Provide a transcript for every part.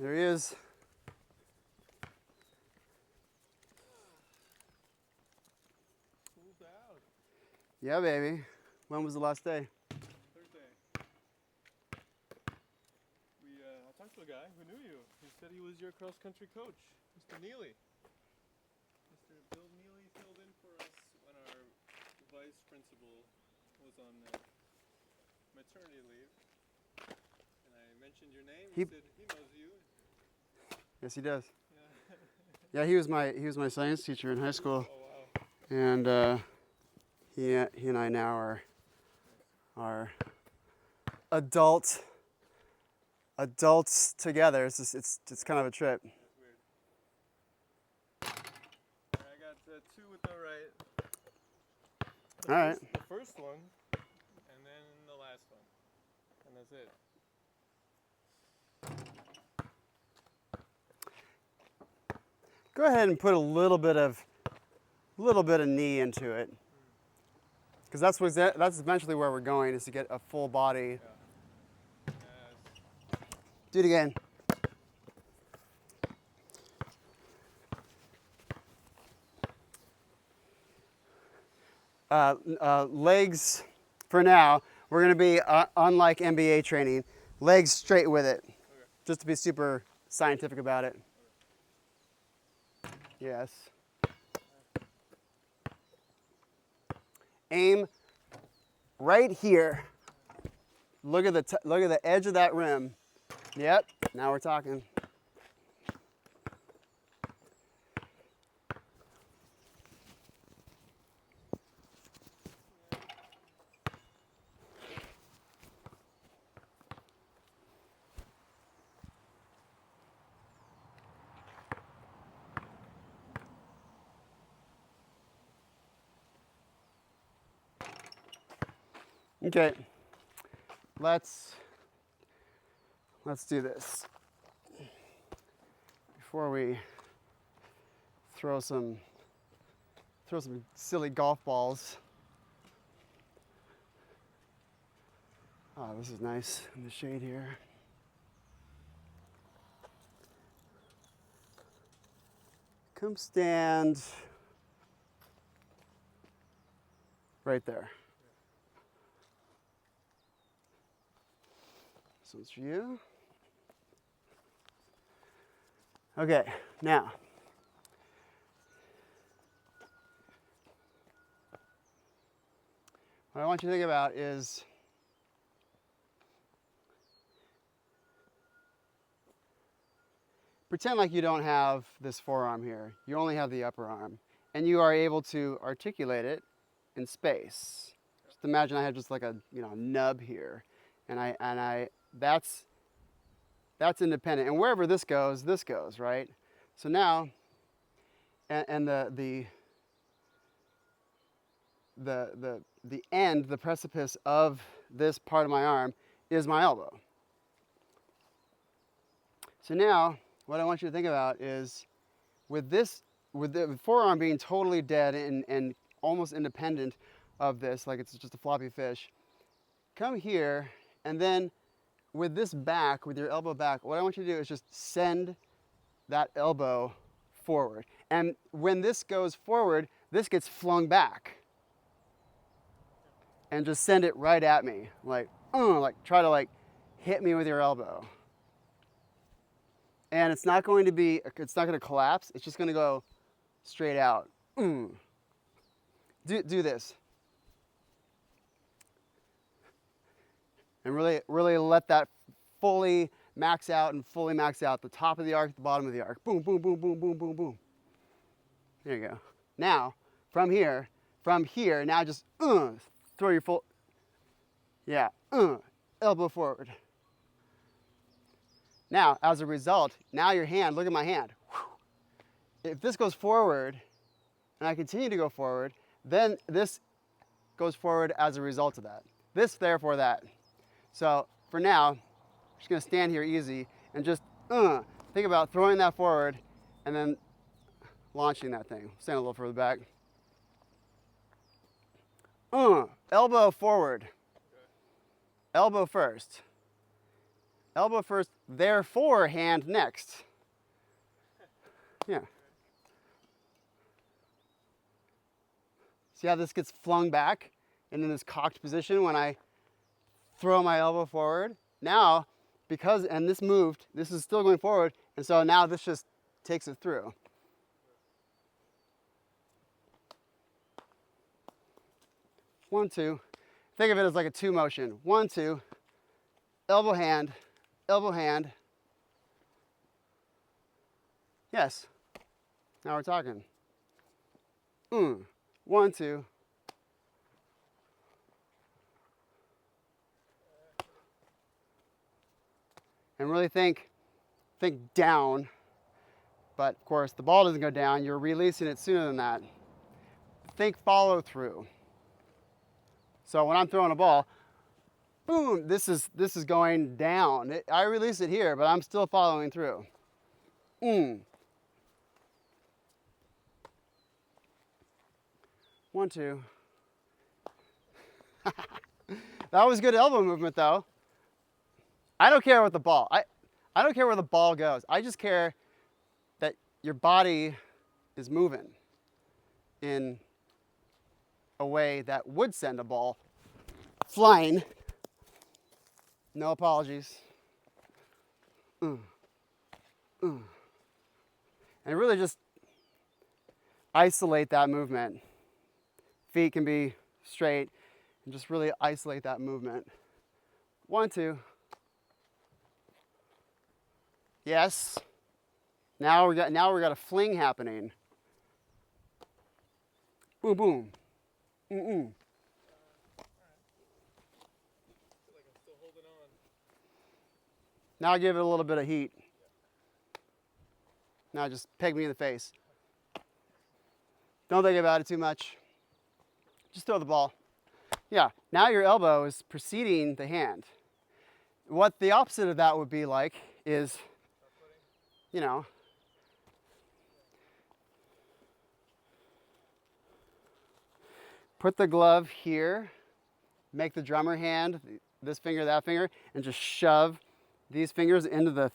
There he is. Cooled out. Yeah, baby. When was the last day? Thursday. I talked to a guy who knew you. He said he was your cross-country coach, Mr. Neely. Mr. Bill Neely filled in for us when our vice principal was on maternity leave. And I mentioned your name. He said he knows you. Yes, he does. Yeah. Yeah, he was my science teacher in high school, Oh, wow. and he and I now are adults together. It's kind of a trip. That's weird. All right, I got two with the right. All right. The first one, and then the last one, and that's it. Go ahead and put a little bit of knee into it, because that's eventually where we're going, is to get a full body. Yeah. Do it again. Legs for now. We're going to be, unlike NBA training, legs straight with it, Okay. just to be super scientific about it. Okay. Yes. Aim right here. Look at the edge of that rim. Yep. Now we're talking. Okay. Let's do this. Before we throw some silly golf balls. Oh, this is nice in the shade here. Come stand right there. This one's for you. Okay, now. What I want you to think about is pretend like you don't have this forearm here. You only have the upper arm, and you are able to articulate it in space. Just imagine I have just like a nub here, and that's independent. And wherever this goes, right? So now, and the end, the precipice of this part of my arm is my elbow. So now, what I want you to think about is, with the forearm being totally dead and almost independent of this, like it's just a floppy fish, come here, and then with this back, with your elbow back, what I want you to do is just send that elbow forward. And when this goes forward, this gets flung back. And just send it right at me, like try to hit me with your elbow. And it's not going to collapse. It's just going to go straight out. Do this. And really let that fully max out the top of the arc, the bottom of the arc. Boom, boom, boom, boom, boom, boom, boom. There you go. Now, from here, now just throw your full, elbow forward. Now, as a result, now your hand, look at my hand. If this goes forward, and I continue to go forward, then this goes forward as a result of that. This, therefore, that. So, for now, I'm just gonna stand here easy and just think about throwing that forward and then launching that thing. Stand a little further back. Elbow forward. Elbow first. Elbow first, therefore hand next. Yeah. See how this gets flung back and in this cocked position when I throw my elbow forward? Now, because, and this moved, this is still going forward, and so now this just takes it through. One, two. Think of it as like a two motion. One, two, elbow hand, elbow hand. Yes. Now we're talking. One, two. And really think down. But of course, the ball doesn't go down. You're releasing it sooner than that. Think follow through. So when I'm throwing a ball, boom, this is going down. I release it here, but I'm still following through. One, two. That was good elbow movement though. I don't care what the ball. I don't care where the ball goes. I just care that your body is moving in a way that would send a ball flying. No apologies. And really just isolate that movement. Feet can be straight and just really isolate that movement. One, two. Yes. Now we got a fling happening. Boom, boom. I feel like I'm still holding on. Now give it a little bit of heat. Now just peg me in the face. Don't think about it too much. Just throw the ball. Yeah, now your elbow is preceding the hand. What the opposite of that would be like is, you know, put the glove here, make the drummer hand, this finger, that finger, and just shove these fingers into the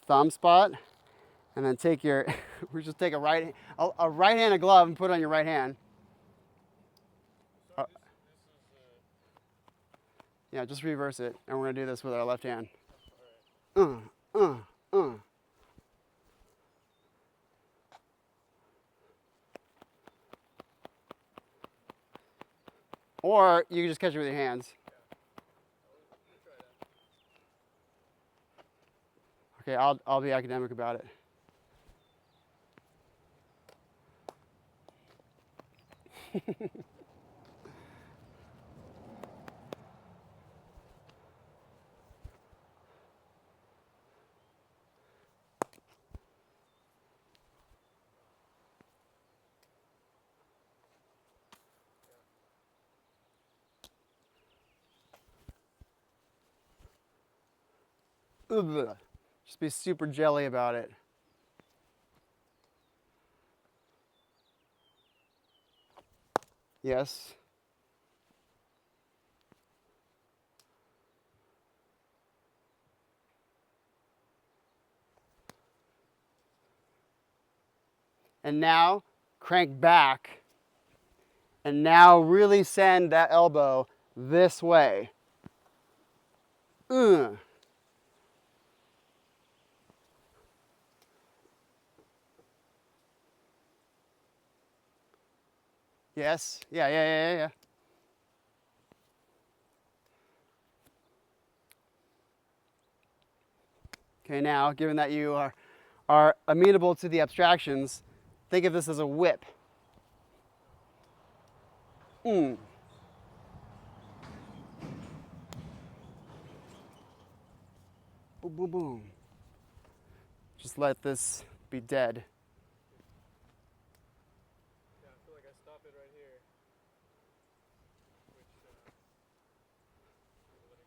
thumb spot, and then take your, we just take a right-handed glove and put it on your right hand. So Yeah, just reverse it, and we're gonna do this with our left hand. Or you can just catch it with your hands. Okay, I'll be academic about it. Ugh. Just be super jelly about it. Yes. And now crank back. And now really send that elbow this way. Boom, Yes. Yeah. Okay, now, given that you are amenable to the abstractions, think of this as a whip. Boom, boom, boom. Just let this be dead. Yeah, I feel like I stop it right here. Which, let it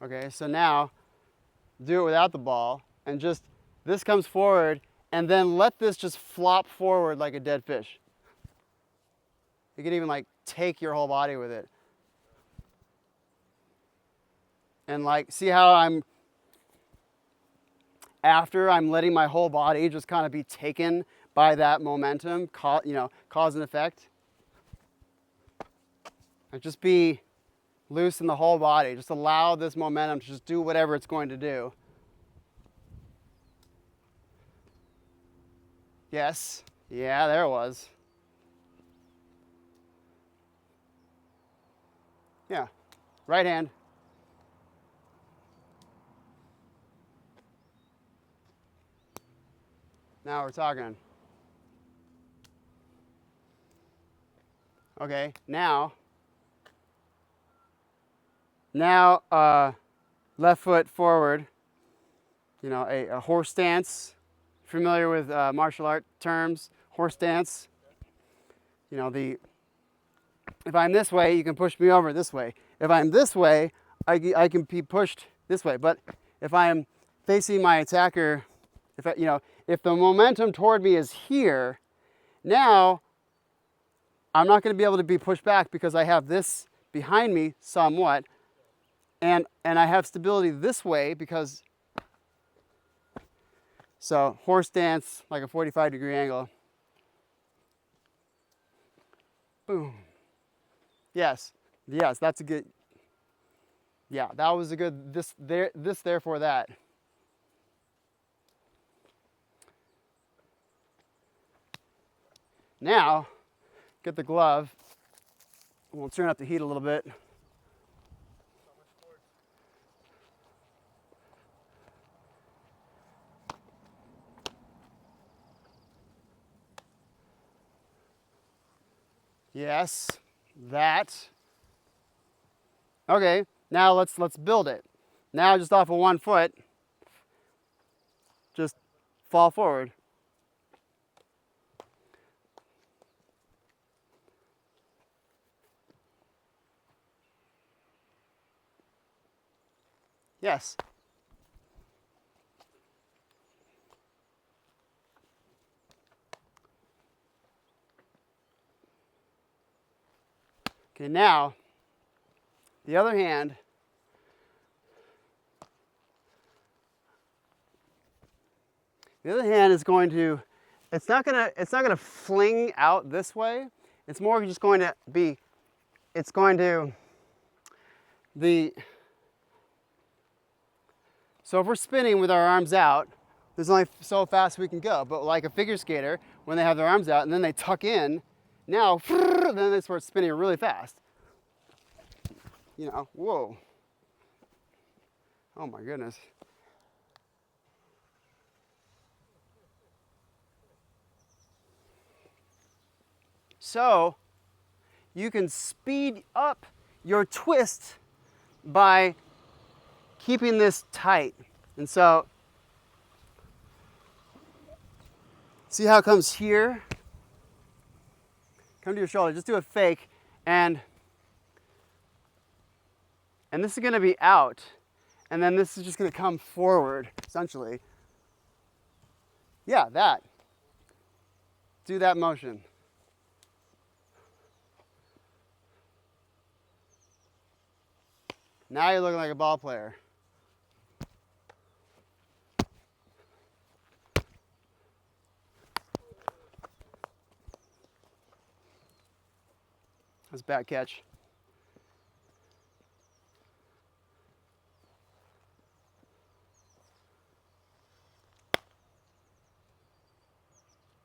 go. Okay, so now do it without the ball, and just this comes forward, and then let this just flop forward like a dead fish. You can even like take your whole body with it. And like, see how after I'm letting my whole body just kind of be taken by that momentum, cause and effect. Like just be loose in the whole body. Just allow this momentum to just do whatever it's going to do. Yes. Yeah, there it was. Yeah. Right hand. Now we're talking. Okay, now left foot forward, a horse stance. Familiar with martial art terms, horse stance. If I'm this way, you can push me over this way. If I'm this way, I can be pushed this way. But if I'm facing my attacker, if the momentum toward me is here, now I'm not going to be able to be pushed back because I have this behind me somewhat, and I have stability this way because, so horse stance, like a 45-degree angle. Boom. Yes, that's a good, yeah, that was a good, this, therefore, that. Now, get the glove. We'll turn up the heat a little bit. Yes, that. Okay, now let's build it. Now just off of 1 foot, just fall forward. Yes. Okay, now, the other hand, is going to, it's not gonna fling out this way. It's more just going to be, it's going to, so if we're spinning with our arms out, there's only so fast we can go. But like a figure skater, when they have their arms out and then they tuck in, now, then they start spinning really fast. Whoa. Oh my goodness. So, you can speed up your twist by keeping this tight. And so, see how it comes here? Come to your shoulder, just do a fake, and this is gonna be out, and then this is just gonna come forward, essentially. Yeah, that. Do that motion. Now you're looking like a ball player. That's a bad catch.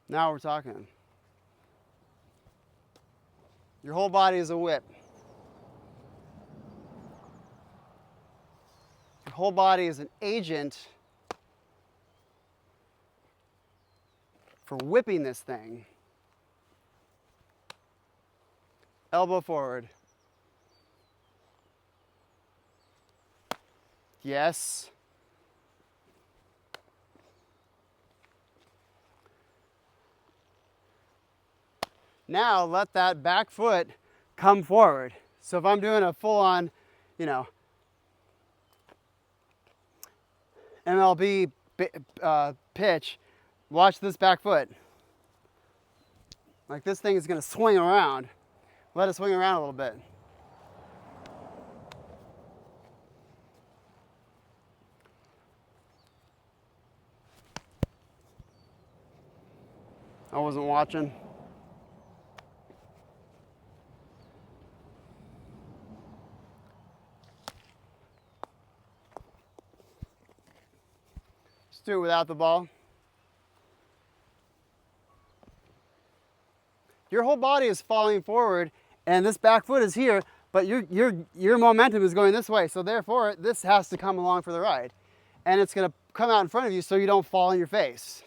Now we're talking. Your whole body is a whip. Your whole body is an agent for whipping this thing. Elbow forward. Yes. Now let that back foot come forward. So if I'm doing a full-on, MLB pitch, watch this back foot. Like this thing is going to swing around. Let it swing around a little bit. I wasn't watching. Let's do it without the ball. Your whole body is falling forward, and this back foot is here, but your momentum is going this way, so therefore this has to come along for the ride. And it's gonna come out in front of you so you don't fall on your face.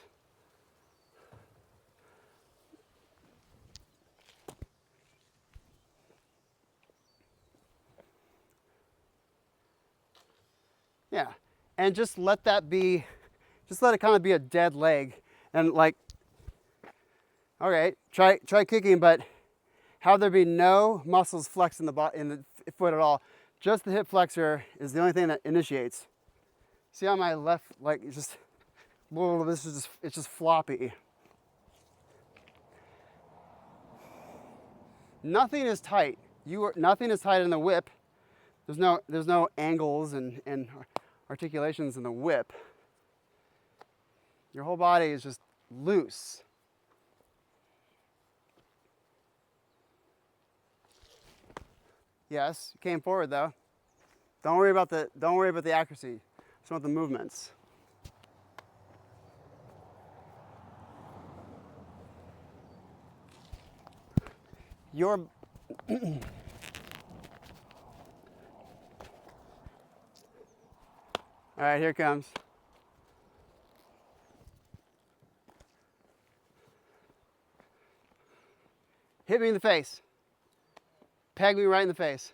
Yeah, and just let that be, just let it kind of be a dead leg. And like, all right, try kicking, but have there be no muscles flex in the foot at all. Just the hip flexor is the only thing that initiates. See how my left leg is just, whoa, this is just, it's just floppy. Nothing is tight. Nothing is tight in the whip. There's no angles and articulations in the whip. Your whole body is just loose. Yes, you came forward though. Don't worry about the accuracy. Just want the movements. Your all right, here it comes. Hit me in the face. Peg me right in the face.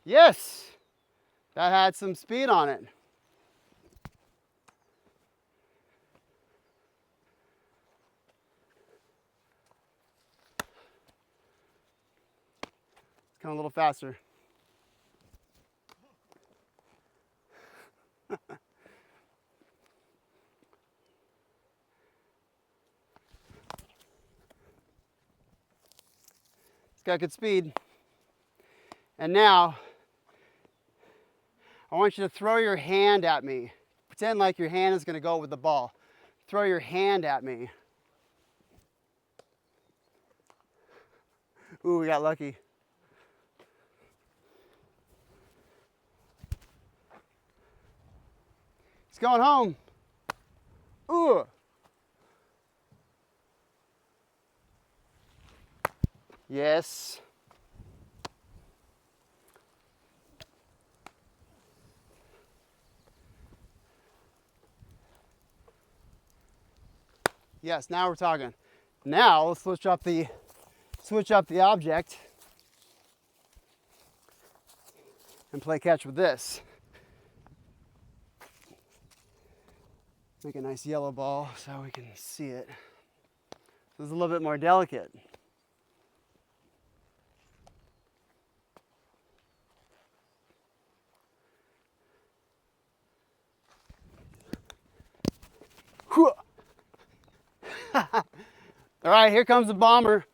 Yes! That had some speed on it. It's going a little faster. It's got good speed. And now, I want you to throw your hand at me. Pretend like your hand is going to go with the ball. Throw your hand at me. Ooh, we got lucky. It's going home. Ooh. Yes. Yes, now we're talking. Now let's switch up the object and play catch with this. Make a nice yellow ball so we can see it. This is a little bit more delicate. All right, here comes the bomber.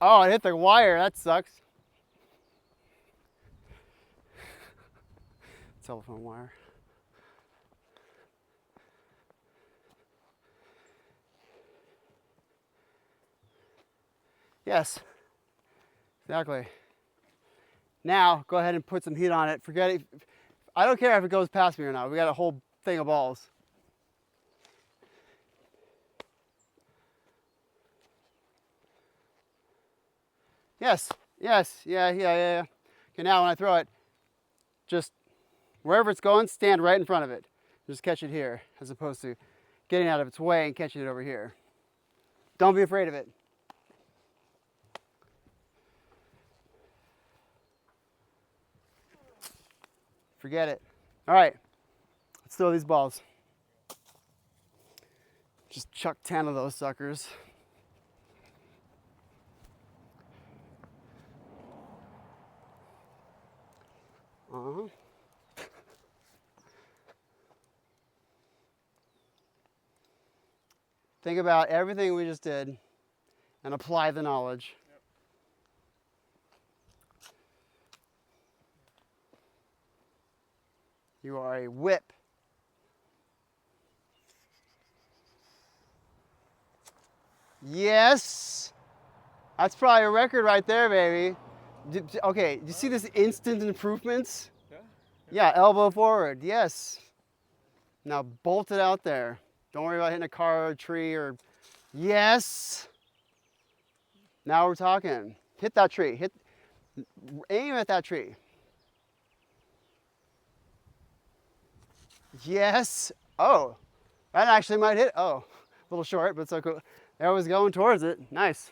Oh, it hit the wire. That sucks. Telephone wire. Yes, exactly. Now, go ahead and put some heat on it. Forget it. I don't care if it goes past me or not. We got a whole thing of balls. Yes, yes, yeah. Okay, now when I throw it, just wherever it's going, stand right in front of it. Just catch it here, as opposed to getting out of its way and catching it over here. Don't be afraid of it. Forget it. All right, let's throw these balls. Just chuck 10 of those suckers. Uh-huh. Think about everything we just did and apply the knowledge. You are a whip. Yes. That's probably a record right there, baby. Okay, do you see this instant improvements? Yeah. Yeah, elbow forward. Yes. Now bolt it out there. Don't worry about hitting a car or a tree or. Yes. Now we're talking. Hit that tree. Aim at that tree. Yes. Oh, that actually might hit. Oh, a little short, but so cool. There I was going towards it. Nice.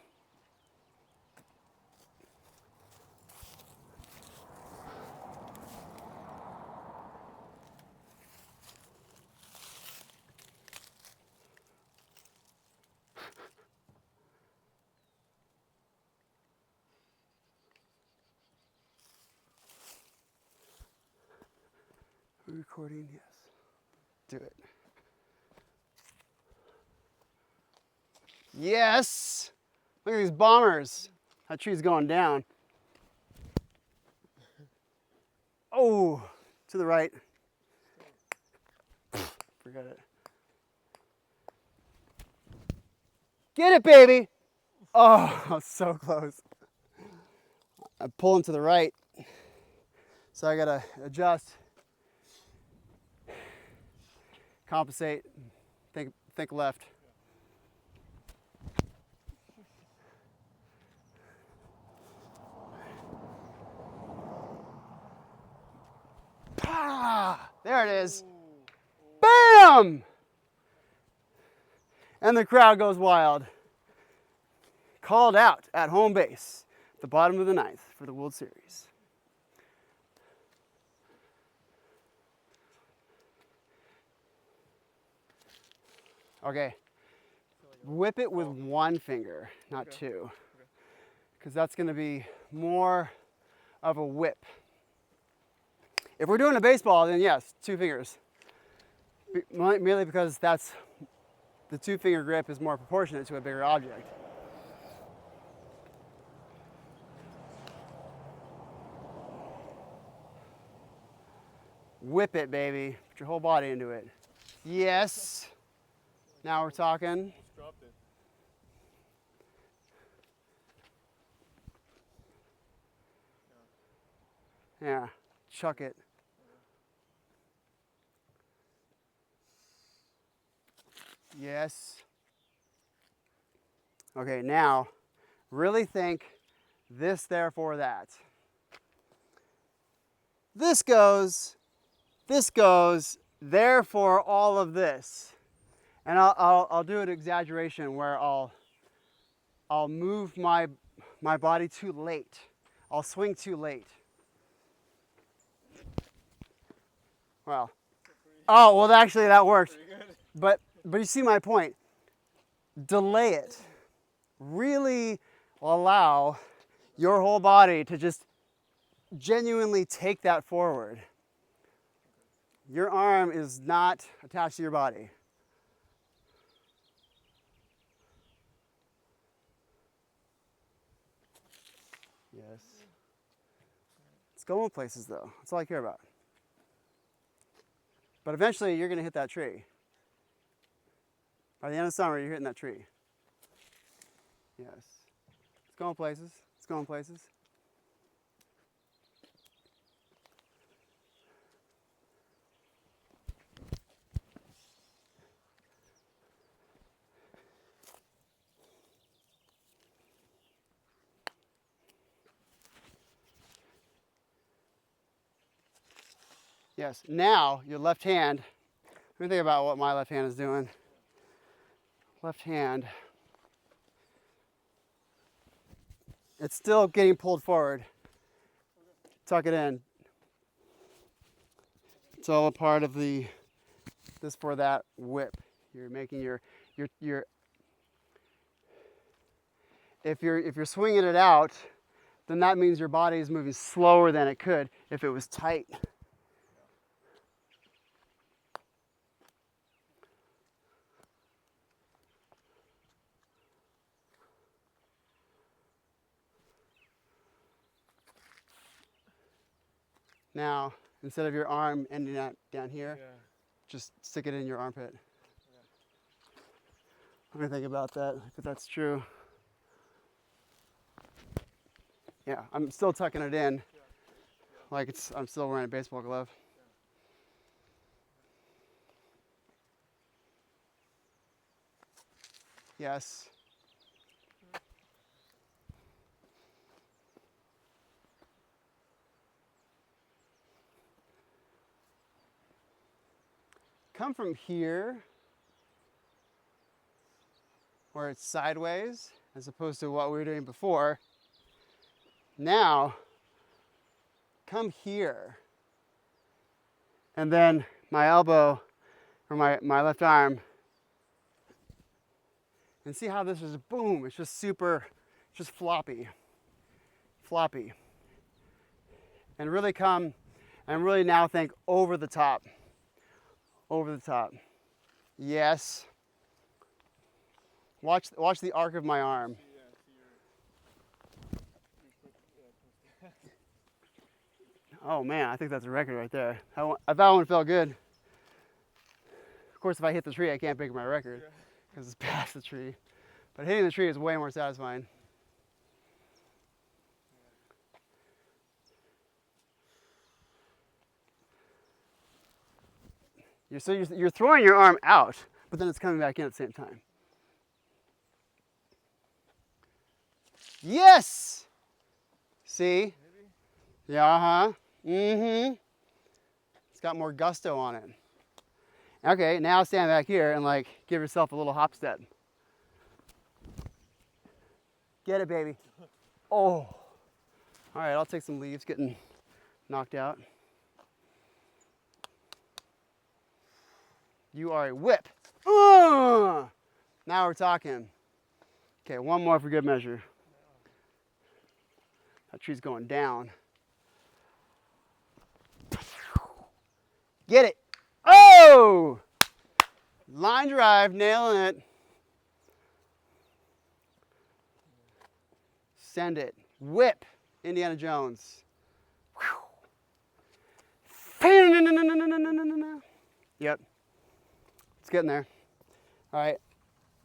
Are we recording? Yes. Do it. Yes. Look at these bombers. That tree's going down. Oh, to the right. Forget it. Get it, baby. Oh, so close. I'm pulling to the right, so I gotta adjust, compensate, think left. Ah, there it is. Bam! And the crowd goes wild. Called out at home base, at the bottom of the ninth for the World Series. Okay, whip it with one finger, not two, because that's going to be more of a whip. If we're doing a baseball, then yes, two fingers. Merely because that's the two-finger grip is more proportionate to a bigger object. Whip it, baby. Put your whole body into it. Yes. Now we're talking. Just dropped it. Yeah. Chuck it. Yes. Okay, now really think this, therefore that. This goes, therefore all of this. And I'll do an exaggeration where I'll move my body too late. I'll swing too late. Well, oh, well, actually that worked. But you see my point. Delay it. Really allow your whole body to just genuinely take that forward. Your arm is not attached to your body. Yes. It's going places though. That's all I care about. But eventually you're going to hit that tree. By the end of summer, you're hitting that tree. Yes. It's going places. It's going places. Yes. Now, your left hand. Let me think about what my left hand is doing. Left hand. It's still getting pulled forward. Tuck it in. It's all a part of the this for that whip. You're making your if you're swinging it out, then that means your body is moving slower than it could if it was tight. Now, instead of your arm ending up down here, Yeah. just stick it in your armpit. Yeah. What do you think about that? If that's true. Yeah, I'm still tucking it in, Yeah. like I'm still wearing a baseball glove. Yes. Come from here, where it's sideways, as opposed to what we were doing before. Now, come here. And then my elbow, or my left arm, and see how this is, boom, it's just super, just floppy. Floppy. And really come, and really now think over the top. Over the top. Yes. Watch the arc of my arm. Yeah, Oh man, I think that's a record right there. That one felt good. Of course, if I hit the tree, I can't break my record because it's past the tree. But hitting the tree is way more satisfying. You're throwing your arm out, but then it's coming back in at the same time. Yes! See? maybe. Yeah, uh-huh. Mm-hmm. It's got more gusto on it. Okay, now stand back here and like give yourself a little hop step. Get it, baby. Oh. All right, I'll take some leaves getting knocked out. You are a whip. Now we're talking. Okay, one more for good measure. That tree's going down. Get it. Oh! Line drive, nailing it. Send it. Whip, Indiana Jones. Yep. It's getting there. All right.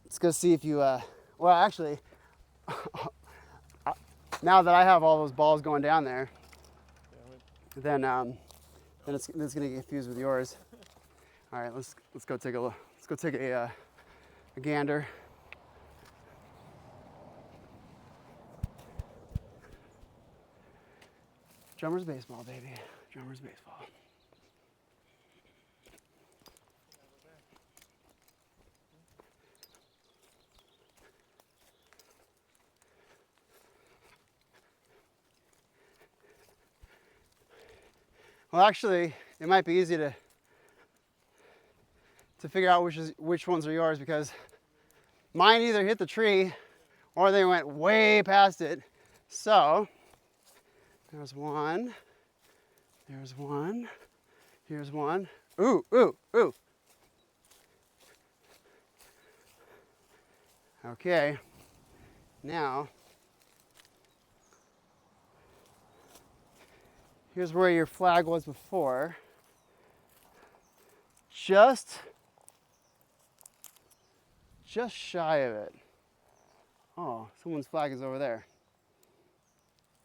Let's go see if you, well, actually, now that I have all those balls going down there, then it's gonna get confused with yours. All right, let's go take a look. Let's go take a gander. Drummer's baseball, baby. Drummer's baseball. Well, actually, it might be easy to figure out which ones are yours because mine either hit the tree or they went way past it. So, there's one. There's one. Here's one. Ooh, ooh, ooh. Okay. Now, here's where your flag was before. Just shy of it. Oh, someone's flag is over there.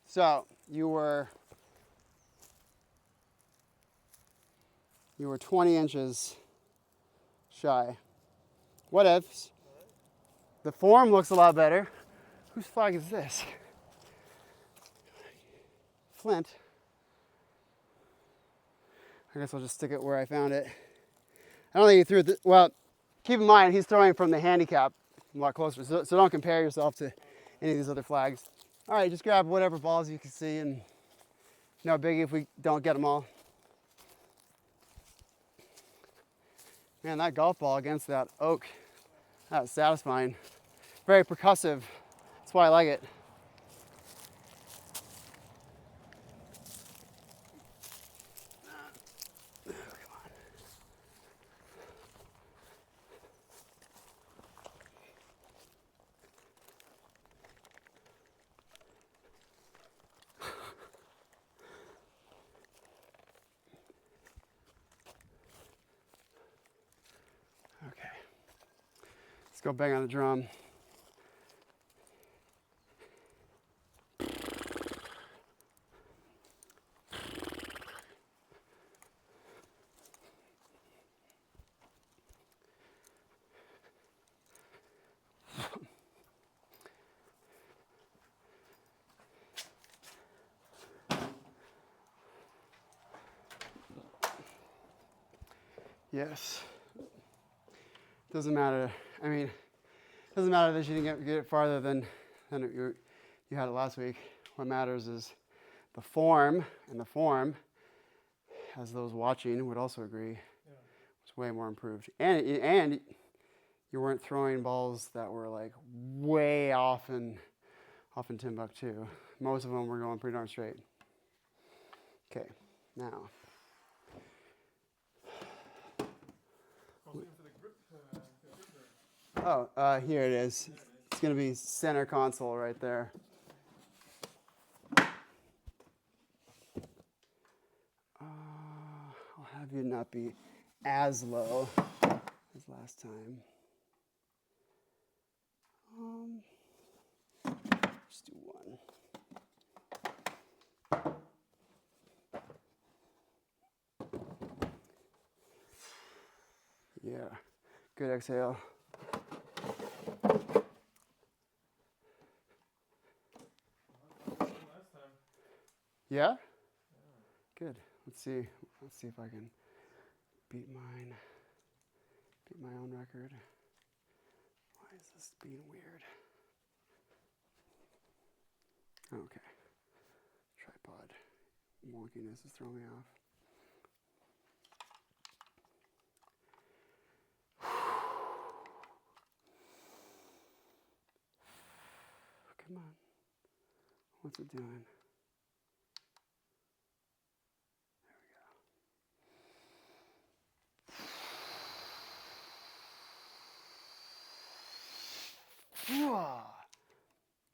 So you were 20 inches shy. What ifs? The form looks a lot better. Whose flag is this? Flint. I guess I'll just stick it where I found it. I don't think he threw it. Well, keep in mind he's throwing from the handicap a lot closer, so don't compare yourself to any of these other flags. All right, just grab whatever balls you can see, and no biggie if we don't get them all. Man, that golf ball against that oak, that was satisfying. Very percussive. That's why I like it. Let's go bang on the drum. Yes. Doesn't matter. I mean, it doesn't matter that you didn't get it farther than you had it last week. What matters is the form, and the form, as those watching would also agree, was way more improved. And you weren't throwing balls that were like way off in Timbuktu. Most of them were going pretty darn straight. Okay, now. Oh, here it is. It's going to be center console right there. I'll have you not be as low as last time. Just do one. Yeah, good exhale. Yeah? Good. Let's see if I can beat my own record. Why is this being weird? Okay. Tripod wonkiness is throwing me off. Come on. What's it doing?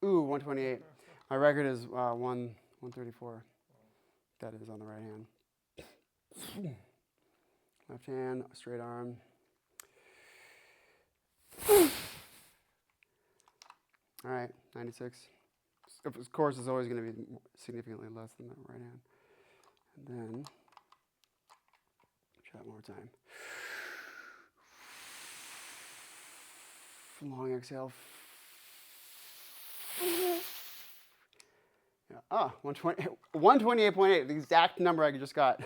Ooh, 128. My record is 134. That is on the right hand. Left hand, straight arm. All right, 96. Of course, it's always going to be significantly less than the right hand. And then, try that one more time. Long exhale. Yeah. 128.8, the exact number I just got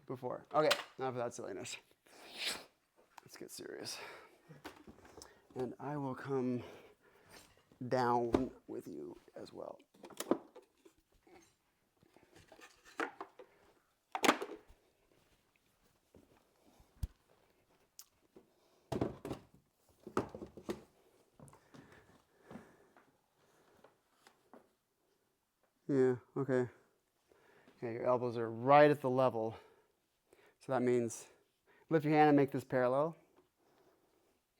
before. Okay, enough of that silliness. Let's get serious. And I will come down with you as well. Yeah, okay. Yeah, your elbows are right at the level. So that means lift your hand and make this parallel.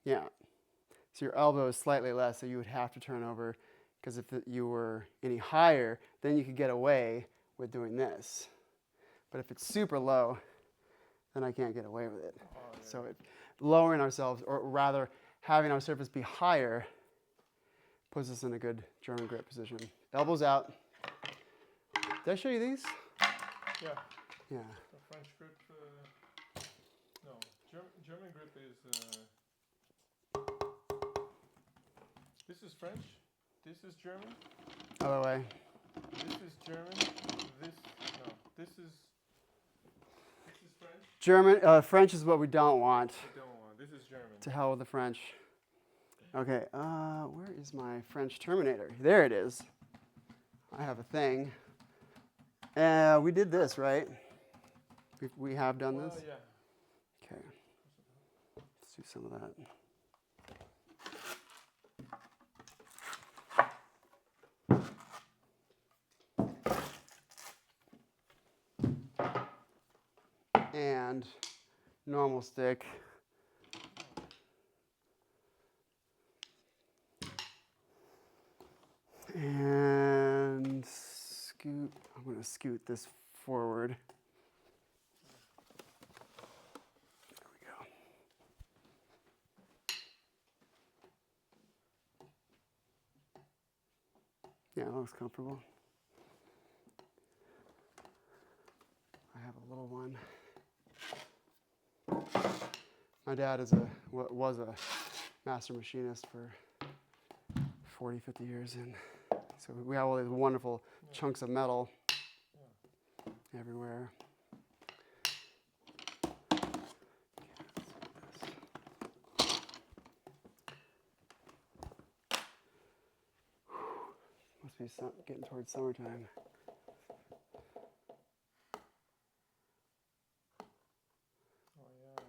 Yeah. So your elbow is slightly less, so you would have to turn over, because if you were any higher, then you could get away with doing this. But if it's super low, then I can't get away with it. Oh, yeah. So lowering ourselves, or rather having our surface be higher, puts us in a good German grip position. Elbows out. Did I show you these? Yeah. Yeah. The French grip. No, German grip is. This is French. This is German. Other way. This is German. This is French. German. French is what we don't want. We don't want. This is German. To hell with the French. Okay. Where is my French Terminator? There it is. I have a thing. We did this, right? We have done this? Yeah. Okay. Let's do some of that. And normal stick. And scoot. I'm going to scoot this forward. There we Yeah, that looks comfortable. I have a little one. My dad was a master machinist for 40, 50 years, and so we have all these wonderful chunks of metal everywhere. Must be getting towards summertime. Oh yeah.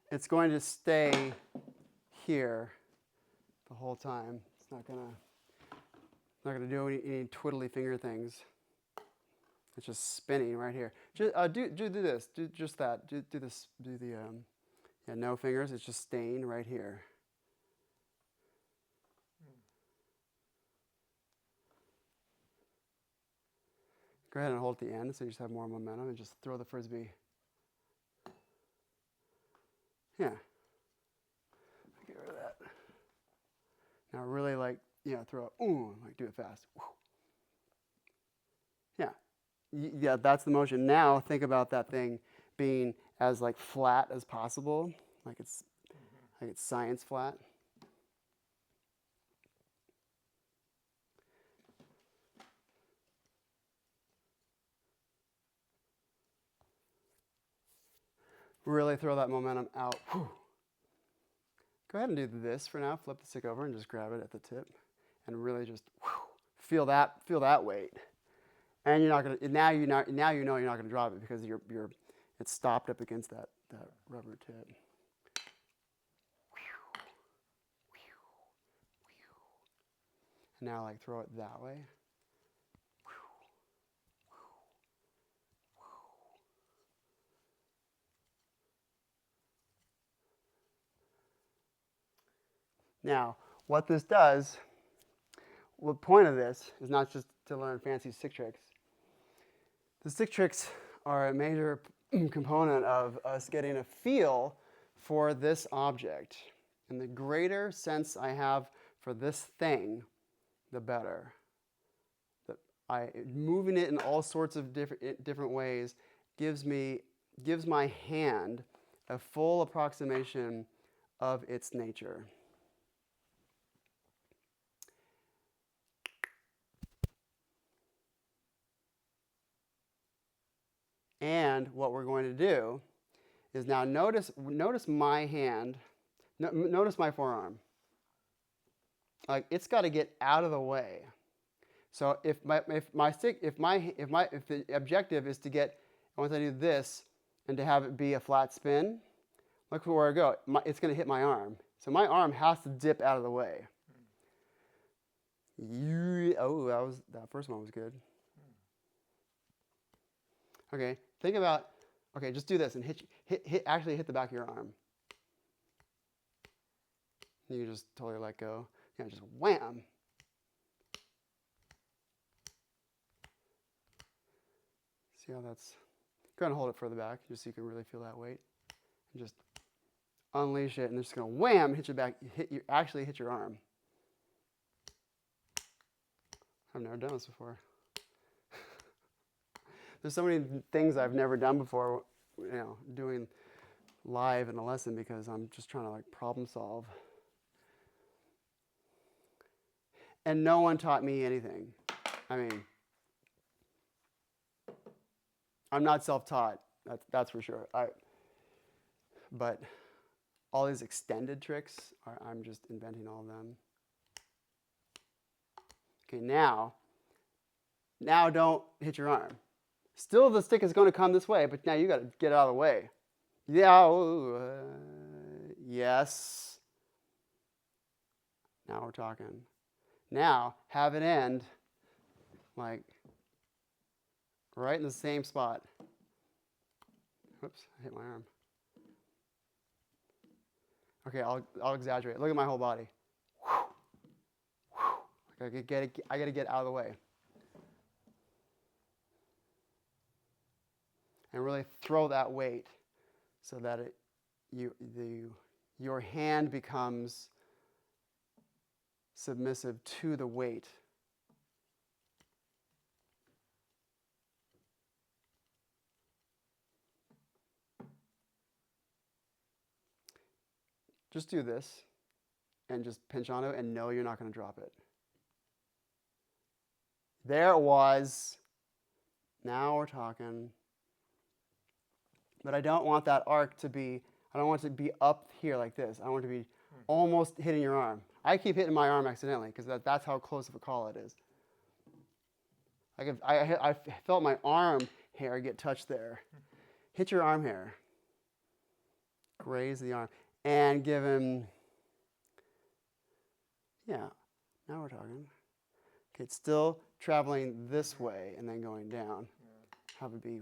It's going to stay here the whole time. It's not gonna do any twiddly finger things. It's just spinning right here. Just do this. Do just that. Do this. Do the no fingers. It's just staying right here. Go ahead and hold at the end so you just have more momentum, and just throw the frisbee. Yeah. Get rid of that. Now really throw it. Ooh, do it fast. Yeah. Yeah, that's the motion. Now think about that thing being as flat as possible, like it's science flat. Really throw that momentum out. Whew. Go ahead and do this for now. Flip the stick over and just grab it at the tip, and really just feel that weight. And you're not gonna now you know you're not gonna drop it because it's stopped up against that rubber tip. And now throw it that way. Now, what this does, the point of this is not just to learn fancy stick tricks. The stick tricks are a major component of us getting a feel for this object. And the greater sense I have for this thing, the better. Moving it in all sorts of different ways gives my hand a full approximation of its nature. And what we're going to do is now notice my hand, notice my forearm. It's got to get out of the way. So if the objective is to get, once I do this and to have it be a flat spin, look for where I go. It's going to hit my arm. So my arm has to dip out of the way. That first one was good. Okay, think about, just do this and actually hit the back of your arm. You just totally let go. Yeah, just wham. See how that's, go ahead and hold it further back just so you can really feel that weight. And just unleash it and it's just going to wham, hit your back, actually hit your arm. I've never done this before. There's so many things I've never done before, doing live in a lesson because I'm just trying to problem solve. And no one taught me anything. I mean, I'm not self-taught, that's for sure. But all these extended tricks, I'm just inventing all of them. Okay, now don't hit your arm. Still the stick is going to come this way, but now you got to get out of the way. Yeah, yes. Now we're talking. Now have it end right in the same spot. Whoops, I hit my arm. Okay, I'll exaggerate. Look at my whole body. I gotta get out of the way. and really throw that weight so that your hand becomes submissive to the weight. Just do this and just pinch on it and know you're not going to drop it. There it was. Now we're talking. But I don't want that arc to be, I don't want it to be up here like this. I want it to be almost hitting your arm. I keep hitting my arm accidentally because that's how close of a call it is. I felt my arm hair get touched there. Hit your arm hair. Graze the arm. And give him, yeah, now we're talking. Okay, it's still traveling this way and then going down. Have it be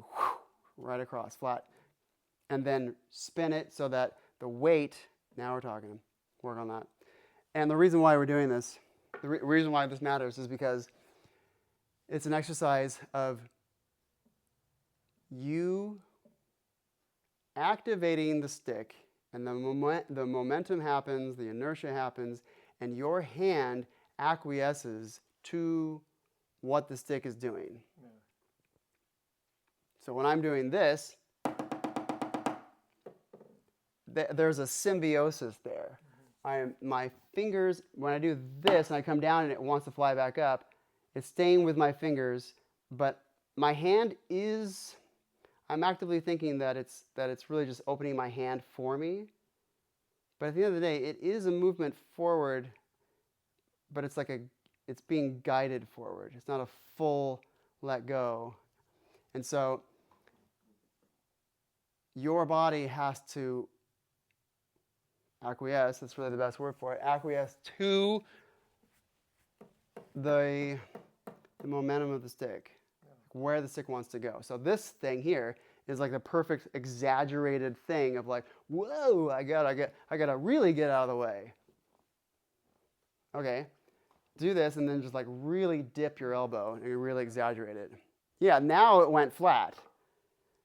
right across, flat. And then spin it so that the weight, now we're talking, work on that. And the reason why we're doing this, the reason why this matters is because it's an exercise of you activating the stick, and the momentum happens, the inertia happens, and your hand acquiesces to what the stick is doing. Yeah. So when I'm doing this, there's a symbiosis there. My fingers, when I do this and I come down and it wants to fly back up, it's staying with my fingers, but my hand is, I'm actively thinking that it's really just opening my hand for me. But at the end of the day, it is a movement forward, but it's being guided forward. It's not a full let go. And so your body has to acquiesce, that's really the best word for it, acquiesce to the momentum of the stick, where the stick wants to go. So this thing here is like the perfect exaggerated thing of like, whoa, I gotta really get out of the way. Okay, do this and then just like really dip your elbow and you really exaggerate it. Yeah, now it went flat.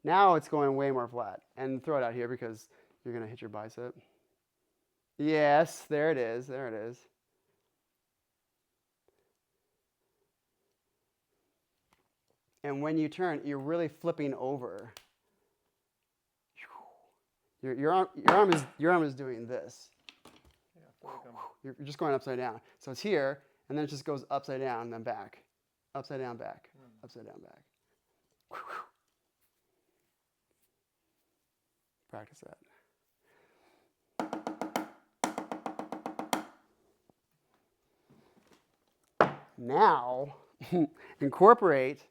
Now it's going way more flat. And throw it out here because you're gonna hit your bicep. Yes, there it is, there it is. And when you turn, you're really flipping over. Your arm is doing this. Yeah, you're just going upside down. So it's here, and then it just goes upside down and then back. Upside down, back. Upside down, back. Practice that. Now, incorporate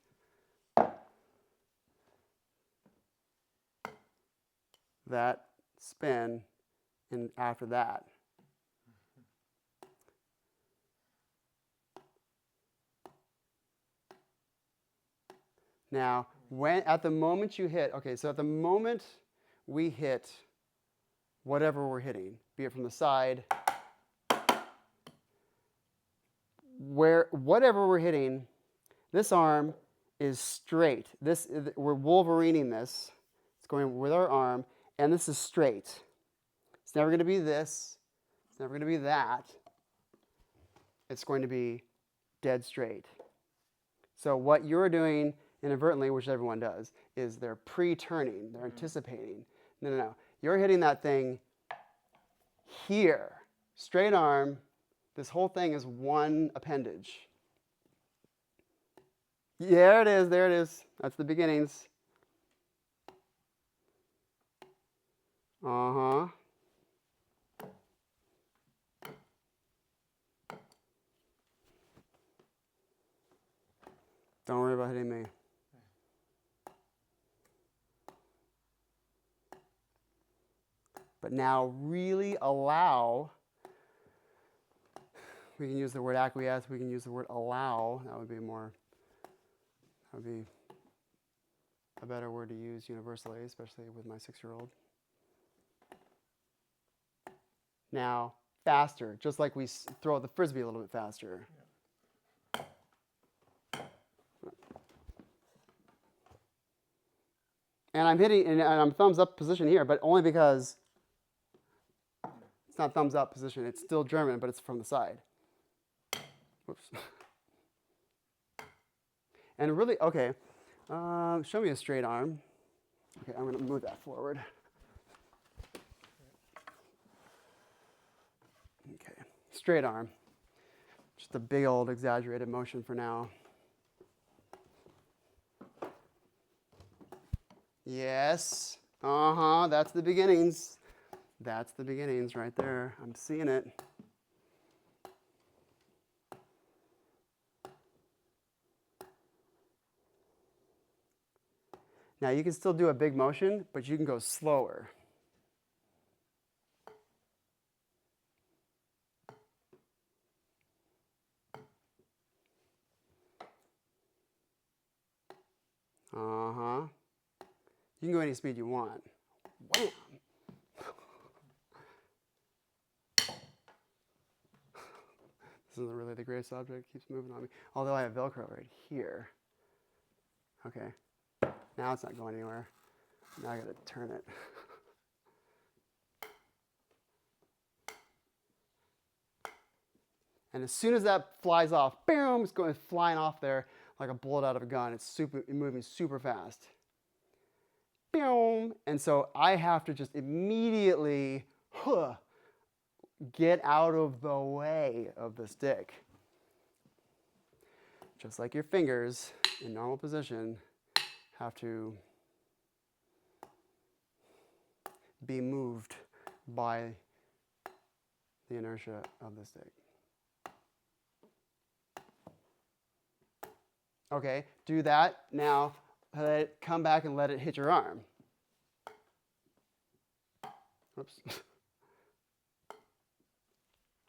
that spin in after that. Now, at the moment you hit, okay, so at the moment we hit whatever we're hitting, be it from the side, whatever we're hitting, this arm is straight. We're Wolverining this. It's going with our arm, and this is straight. It's never going to be this. It's never going to be that. It's going to be dead straight. So what you're doing inadvertently, which everyone does, is they're pre-turning. They're anticipating. No. You're hitting that thing here. Straight arm. This whole thing is one appendage. There it is, there it is. That's the beginnings. Uh-huh. Don't worry about hitting me. But now really allow, we can use the word acquiesce, we can use the word allow. That would be a better word to use universally, especially with my 6-year-old. Now, faster, just like we throw the frisbee a little bit faster. And I'm hitting, and I'm thumbs up position here, but only because it's not thumbs up position. It's still German, but it's from the side. Whoops. And really, okay, show me a straight arm. Okay, I'm going to move that forward. Okay, straight arm. Just a big old exaggerated motion for now. Yes. Uh-huh, that's the beginnings. That's the beginnings right there. I'm seeing it. Now you can still do a big motion, but you can go slower. Uh-huh. You can go any speed you want. Wham! This isn't really the greatest object. It keeps moving on me. Although I have Velcro right here. Okay. Now it's not going anywhere. Now I gotta turn it. And as soon as that flies off, boom, it's going flying off there like a bullet out of a gun. It's moving super fast. Boom. And so I have to just immediately get out of the way of the stick. Just like your fingers in normal position have to be moved by the inertia of the stick. Okay, do that. Now, let it come back and let it hit your arm. Whoops.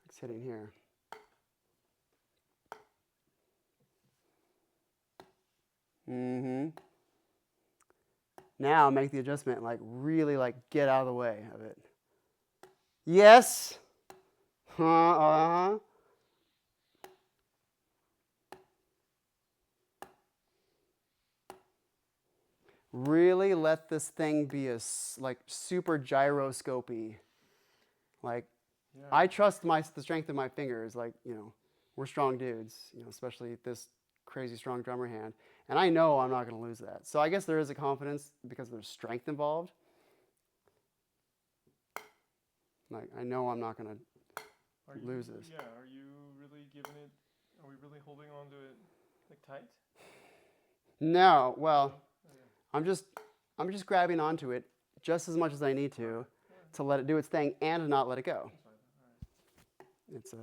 It's hitting here. Mm-hmm. Now make the adjustment, like really like get out of the way of it. Yes. Uh-huh. Really let this thing be like super gyroscopy. Like, yeah. I trust the strength of my fingers. Like, we're strong dudes, especially this crazy strong drummer hand. And I know I'm not going to lose that. So I guess there is a confidence because there's strength involved. Like, I know I'm not going to lose this. Yeah, are you really are we really holding on to it like tight? No, well, I'm just grabbing onto it just as much as I need to let it do its thing and to not let it go. It's a...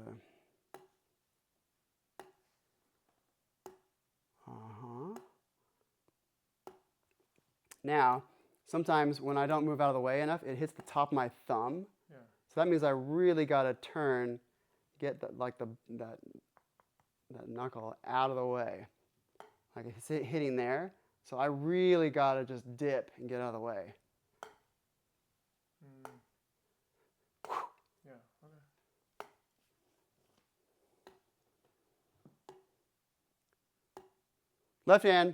Now, sometimes when I don't move out of the way enough, it hits the top of my thumb. Yeah. So that means I really got to get that knuckle out of the way. Like it's hitting there. So I really got to just dip and get out of the way. Yeah, okay. Left hand.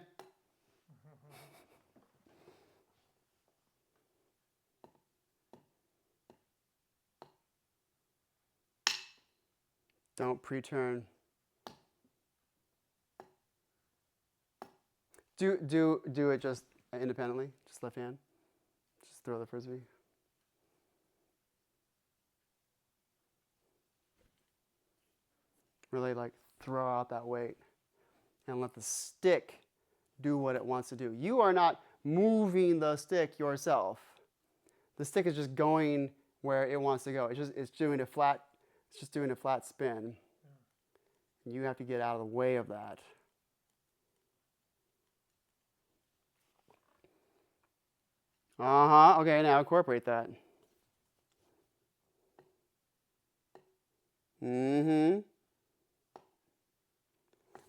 Don't pre-turn. Do it just independently, just left hand. Just throw the frisbee. Really like throw out that weight and let the stick do what it wants to do. You are not moving the stick yourself. The stick is just going where it wants to go. It's just doing a flat spin. And you have to get out of the way of that. Uh-huh. Okay, now incorporate that. Mm-hmm.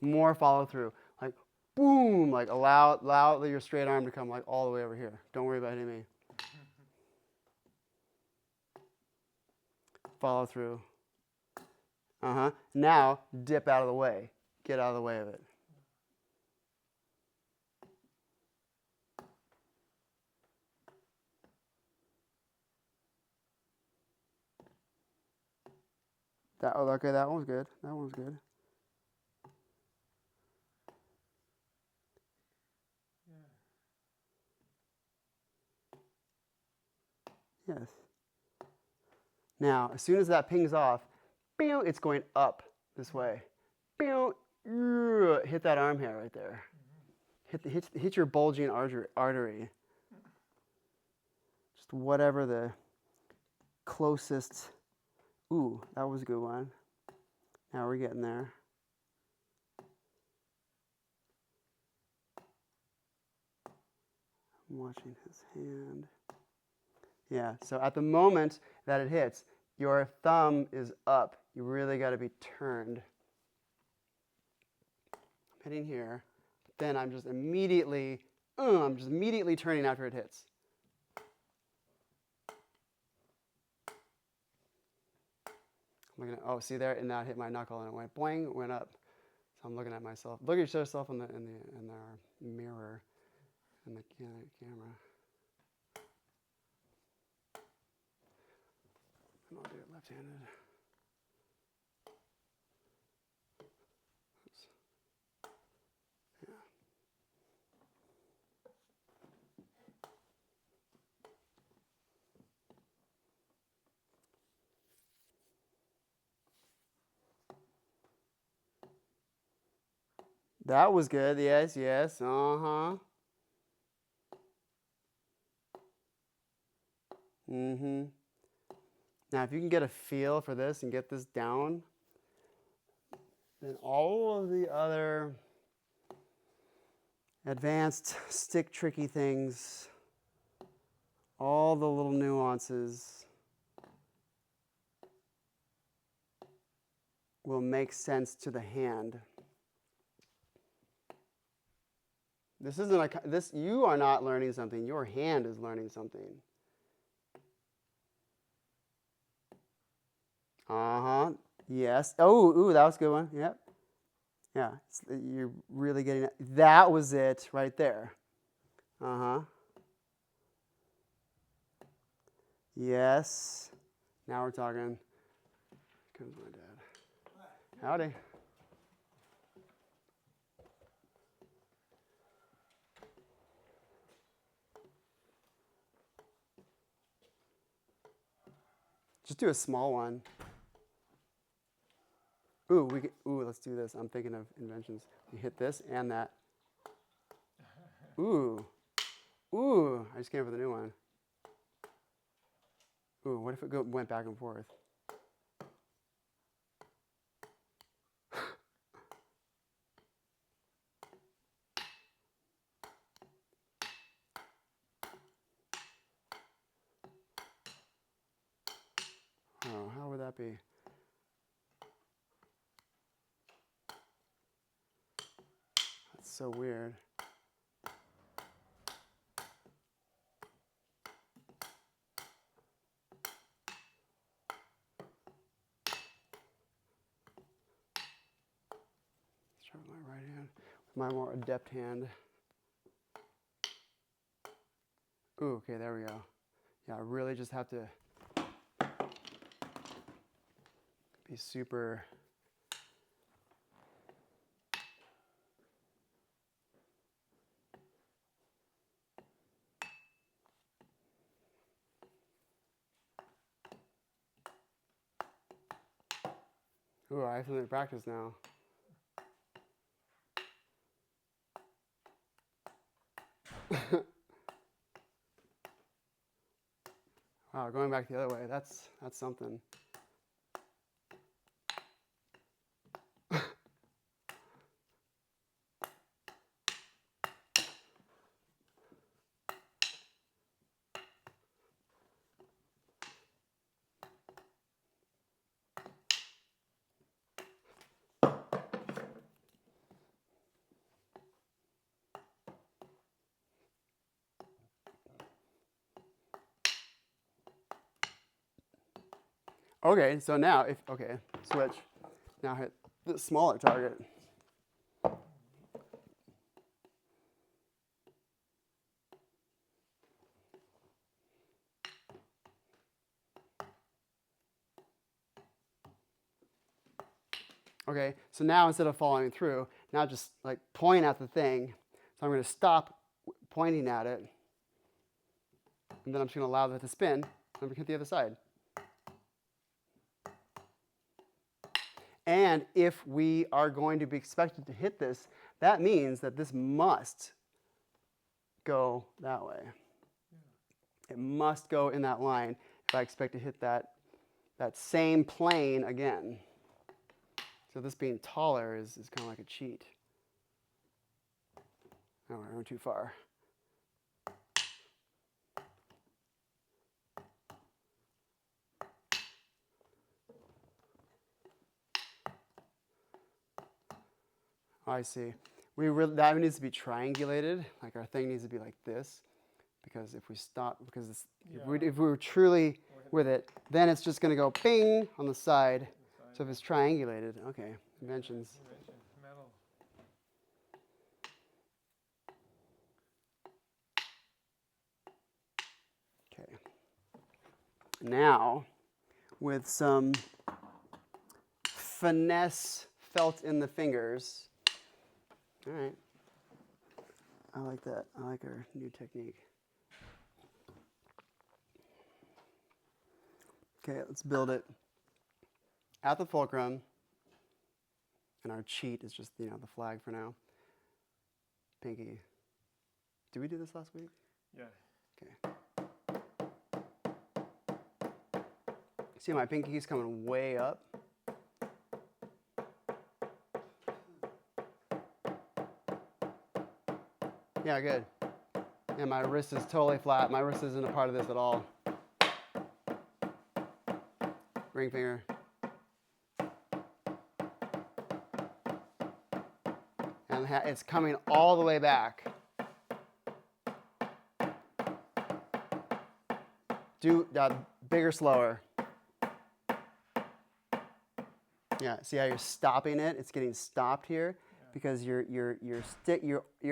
More follow through. Like, boom! Like, allow your straight arm to come like all the way over here. Don't worry about hitting me. Follow through. Uh-huh. Now, dip out of the way. Get out of the way of it. Okay, that one's good. That one's good. Yes. Now, as soon as that pings off, pew, it's going up this way. Pew, hit that arm hair right there. Hit your bulging artery. Just whatever the closest. Ooh, that was a good one. Now we're getting there. I'm watching his hand. Yeah, so at the moment that it hits, your thumb is up. You really got to be turned. I'm hitting here. Then I'm just immediately turning after it hits. Oh, see there, and that hit my knuckle, and it went boing, went up. So I'm looking at myself. Look at yourself in the mirror, in the camera. And I'll do it left-handed. Oops. Yeah. That was good. Yes, yes. Uh-huh. Mm-hmm. Now, if you can get a feel for this and get this down, then all of the other advanced stick tricky things, all the little nuances will make sense to the hand. This isn't you are not learning something. Your hand is learning something. Uh-huh. Yes. Oh, ooh, that was a good one. Yep. Yeah. You're really getting it. That was it right there. Uh-huh. Yes. Now we're talking. Here comes my dad. Howdy. Just do a small one. Ooh, let's do this. I'm thinking of inventions. We hit this and that. Ooh. Ooh, I just came up with a new one. Ooh, what if it went back and forth? Oh, how would that be? That's so weird. Let's try with my right hand. With my more adept hand. Ooh, okay, there we go. Yeah, I really just have to be super. Ooh, I have something to practice now. Wow, going back the other way, that's something. Okay, so now switch. Now hit the smaller target. Okay, so now instead of following through, now just like point at the thing. So I'm going to stop pointing at it, and then I'm just going to allow that to spin, and I'm going to hit the other side. And if we are going to be expected to hit this, that means that this must go that way. It must go in that line if I expect to hit that same plane again. So this being taller is kind of like a cheat. Oh, we're going too far. Oh, I see. That needs to be triangulated. Like our thing needs to be like this, because if we stop, if we were truly with it, then it's just going to go ping on the side. So if it's triangulated, okay, inventions. Metal. Okay. Now, with some finesse felt in the fingers. All right. I like that. I like our new technique. Okay, let's build it at the fulcrum. And our cheat is just, the flag for now. Pinky. Did we do this last week? Yeah. Okay. See, my pinky's coming way up. Yeah, good. And my wrist is totally flat. My wrist isn't a part of this at all. Ring finger. And it's coming all the way back. Do bigger, slower. Yeah, see how you're stopping it? It's getting stopped here because your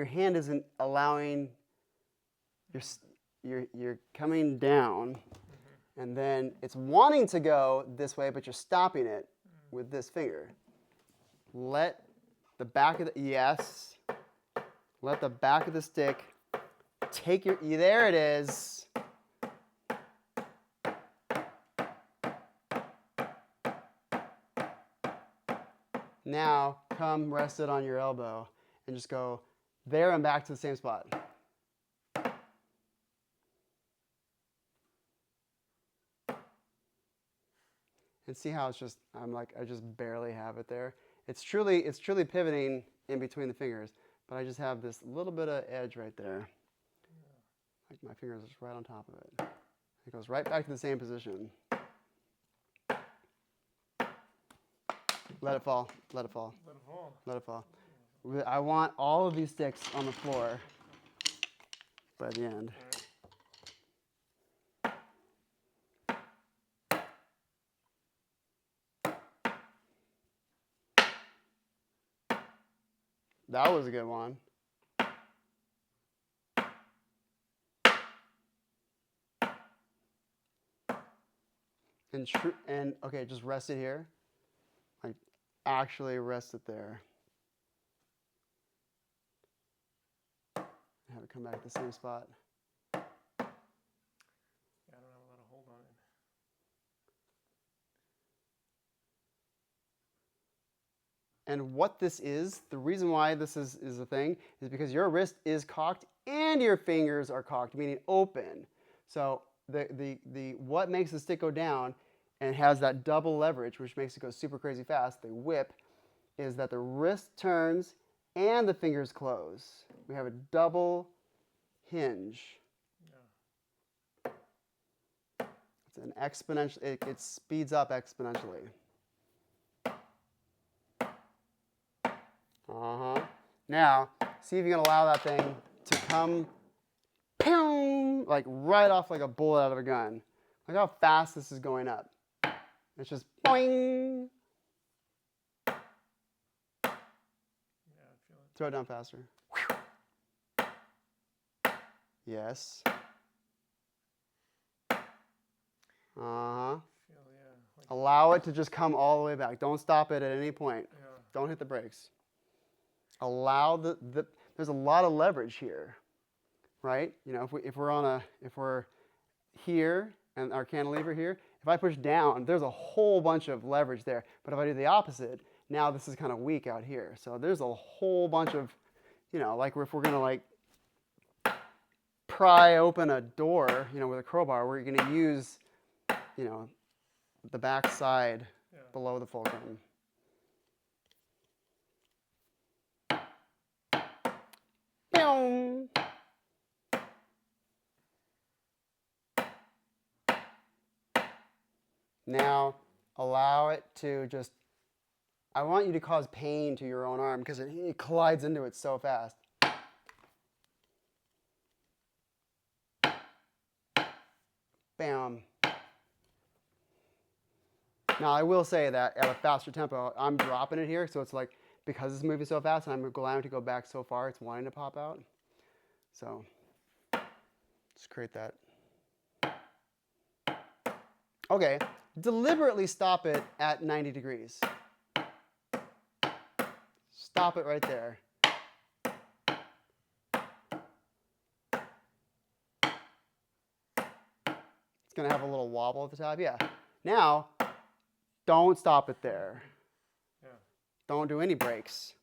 hand isn't allowing. You're coming down, and then it's wanting to go this way, but you're stopping it with this finger. Let the back of Let the back of the stick take there it is. Now, come rest it on your elbow and just go there and back to the same spot. And see how it's just, I just barely have it there. It's truly pivoting in between the fingers, but I just have this little bit of edge right there. Like my fingers are just right on top of it. It goes right back to the same position. Let it fall, let it fall. Let it fall. Let it fall. I want all of these sticks on the floor by the end. That was a good one. And okay, just rest it here. Like actually rest it there. Have it come back to the same spot. Yeah, I don't have a lot of hold on it. And what this is, the reason why this is a thing, is because your wrist is cocked and your fingers are cocked, meaning open. So what makes the stick go down and has that double leverage, which makes it go super crazy fast, the whip, is that the wrist turns and the fingers close. We have a double hinge. Yeah. It's an exponential, it speeds up exponentially. Now, see if you can allow that thing to come, boom, like right off like a bullet out of a gun. Look how fast this is going up. It's just boing. Yeah, I feel it. Throw it down faster. Yes. Feel, Allow it to just come all the way back. Don't stop it at any point. Yeah. Don't hit the brakes. Allow there's a lot of leverage here, right? You know, if we're here and our cantilever here, if I push down, there's a whole bunch of leverage there. But if I do the opposite, now this is kind of weak out here. So there's a whole bunch of, you know, like if we're gonna like pry open a door, you know, with a crowbar, we're gonna use, you know, the back side below the fulcrum. Boom. Now, allow it to just, I want you to cause pain to your own arm because it collides into it so fast. Bam. Now, I will say that at a faster tempo, I'm dropping it here, so it's like, because it's moving so fast and I'm allowing it to go back so far, it's wanting to pop out. So, just create that. Okay, deliberately stop it at 90 degrees. Stop it right there. It's going to have a little wobble at the top. Yeah. Now, don't stop it there. Yeah. Don't do any brakes.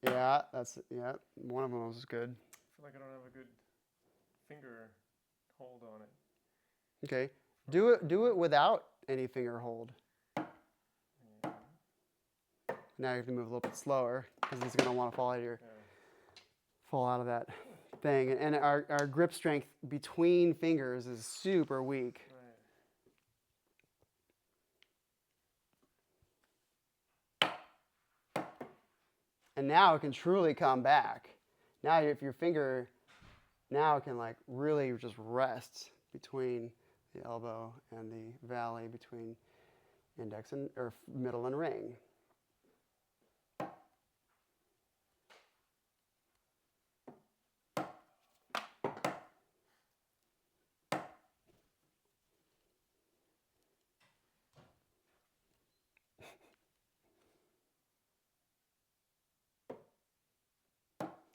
Yeah, one of them was good. I feel like I don't have a good finger hold on it. Okay. Do it without any finger hold. Yeah. Now you have to move a little bit slower because it's going to want to fall out of that thing. And our grip strength between fingers is super weak. Right. And now it can truly come back. Now if your finger now can like really just rest between the elbow and the valley between index and or middle and ring.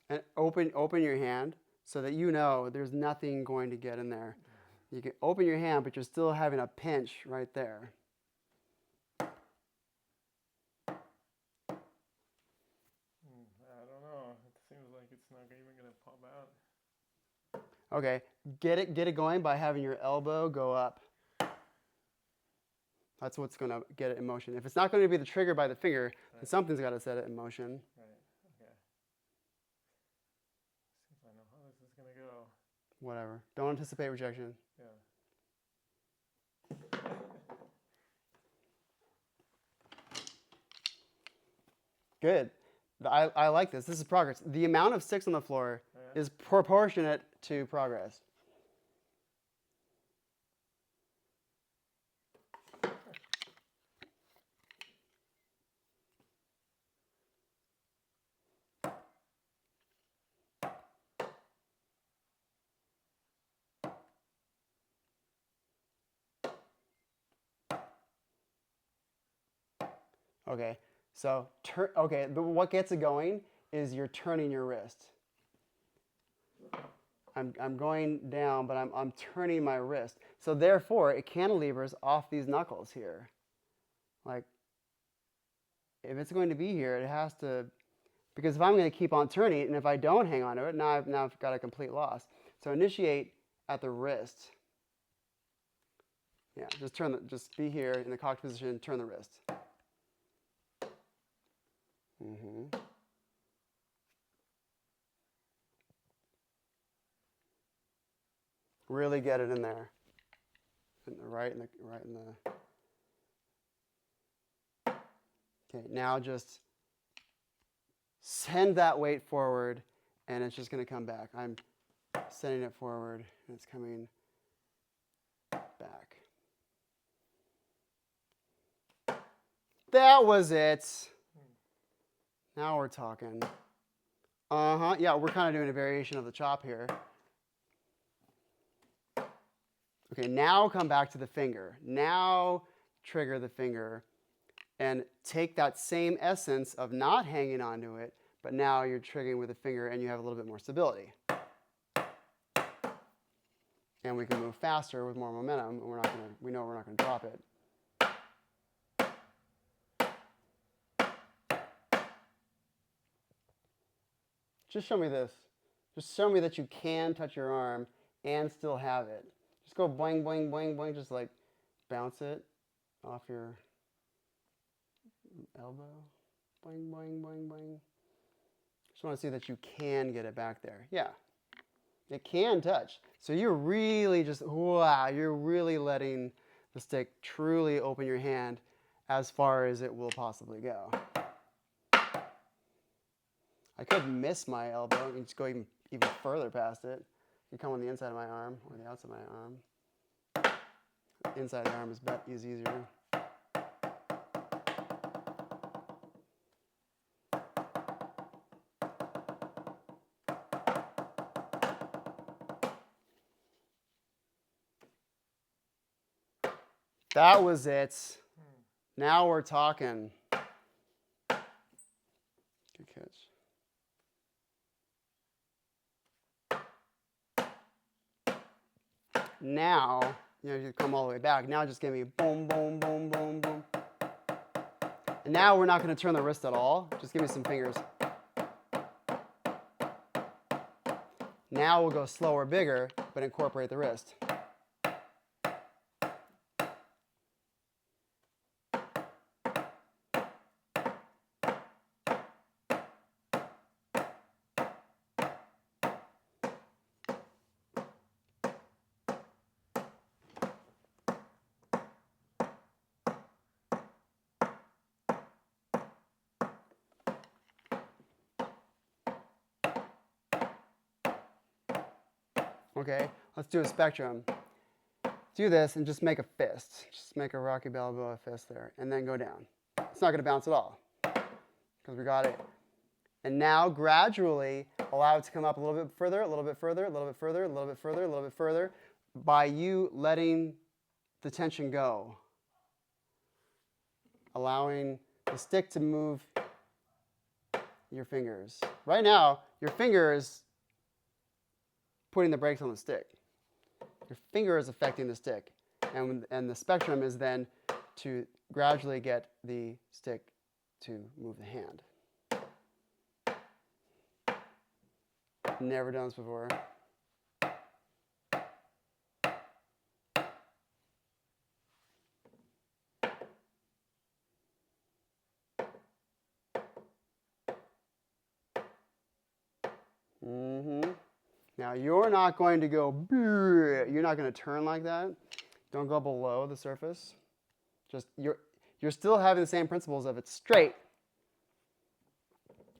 And open your hand so that you know there's nothing going to get in there. You can open your hand, but you're still having a pinch right there. I don't know. It seems like it's not even going to pop out. Okay, get it going by having your elbow go up. That's what's going to get it in motion. If it's not going to be the trigger by the finger, then something's got to set it in motion. Right. Okay. Seems I know how this is going to go. Whatever. Don't anticipate rejection. Yeah. Good. I like this. This is progress. The amount of sticks on the floor is proportionate to progress. Okay, so what gets it going is you're turning your wrist. I'm going down, but I'm turning my wrist. So therefore, it cantilevers off these knuckles here. Like, if it's going to be here, it has to, because if I'm going to keep on turning, and if I don't hang on to it, now I've got a complete loss. So initiate at the wrist. Yeah, just be here in the cocked position, turn the wrist. Mm-hmm. Really get it in there. Right in the. Okay, now just send that weight forward, and it's just going to come back. I'm sending it forward, and it's coming back. That was it. Now we're talking. Yeah, we're kind of doing a variation of the chop here. Okay, now come back to the finger. Now trigger the finger and take that same essence of not hanging onto it, but now you're triggering with the finger and you have a little bit more stability. And we can move faster with more momentum, and we know we're not gonna drop it. Just show me this. Just show me that you can touch your arm and still have it. Just go boing, boing, boing, boing. Just like bounce it off your elbow. Boing, boing, boing, boing. Just want to see that you can get it back there. Yeah, it can touch. So you're really just, wow, you're really letting the stick truly open your hand as far as it will possibly go. I could miss my elbow and just go even further past it. You come on the inside of my arm or the outside of my arm. Inside the arm is easier. That was it. Now we're talking. Good catch. Now, you come all the way back. Now just give me boom, boom, boom, boom, boom. And now we're not going to turn the wrist at all. Just give me some fingers. Now we'll go slower, bigger, but incorporate the wrist. Okay, let's do a spectrum. Do this and just make a fist. Just make a Rocky Balboa fist there, and then go down. It's not going to bounce at all because we got it. And now gradually allow it to come up a little bit further, a little bit further, a little bit further, a little bit further, a little bit further, by you letting the tension go. Allowing the stick to move your fingers. Right now, your finger is putting the brakes on the stick. Your finger is affecting the stick. And the spectrum is then to gradually get the stick to move the hand. Never done this before. Now you're not going to go, you're not going to turn like that. Don't go below the surface. Just you're still having the same principles of it's straight.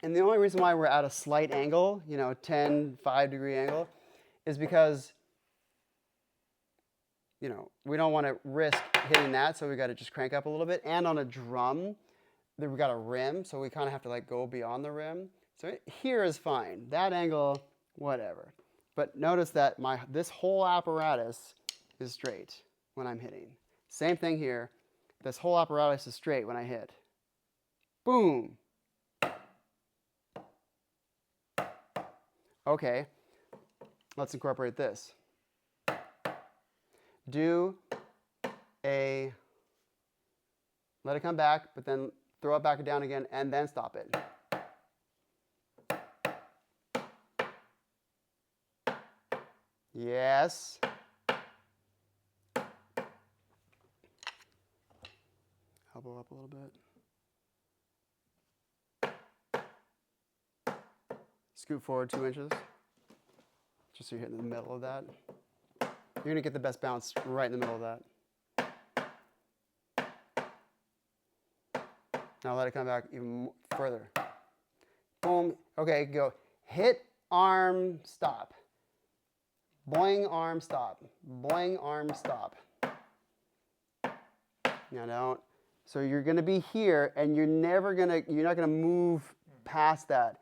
And the only reason why we're at a slight angle, 5-degree angle, is because, we don't want to risk hitting that, so we got to just crank up a little bit. And on a drum, we got a rim, so we kind of have to go beyond the rim. So here is fine. That angle, whatever. But notice that this whole apparatus is straight when I'm hitting. Same thing here. This whole apparatus is straight when I hit. Boom. Okay, let's incorporate this. Let it come back, but then throw it back down again, and then stop it. Yes. Elbow up a little bit. Scoot forward 2 inches, just so you're hitting the middle of that. You're going to get the best bounce right in the middle of that. Now let it come back even further. Boom. Okay, go. Hit, arm, stop. Boing, arm, stop. Boing, arm, stop. Now don't. So you're going to be here, and you're not going to move past that.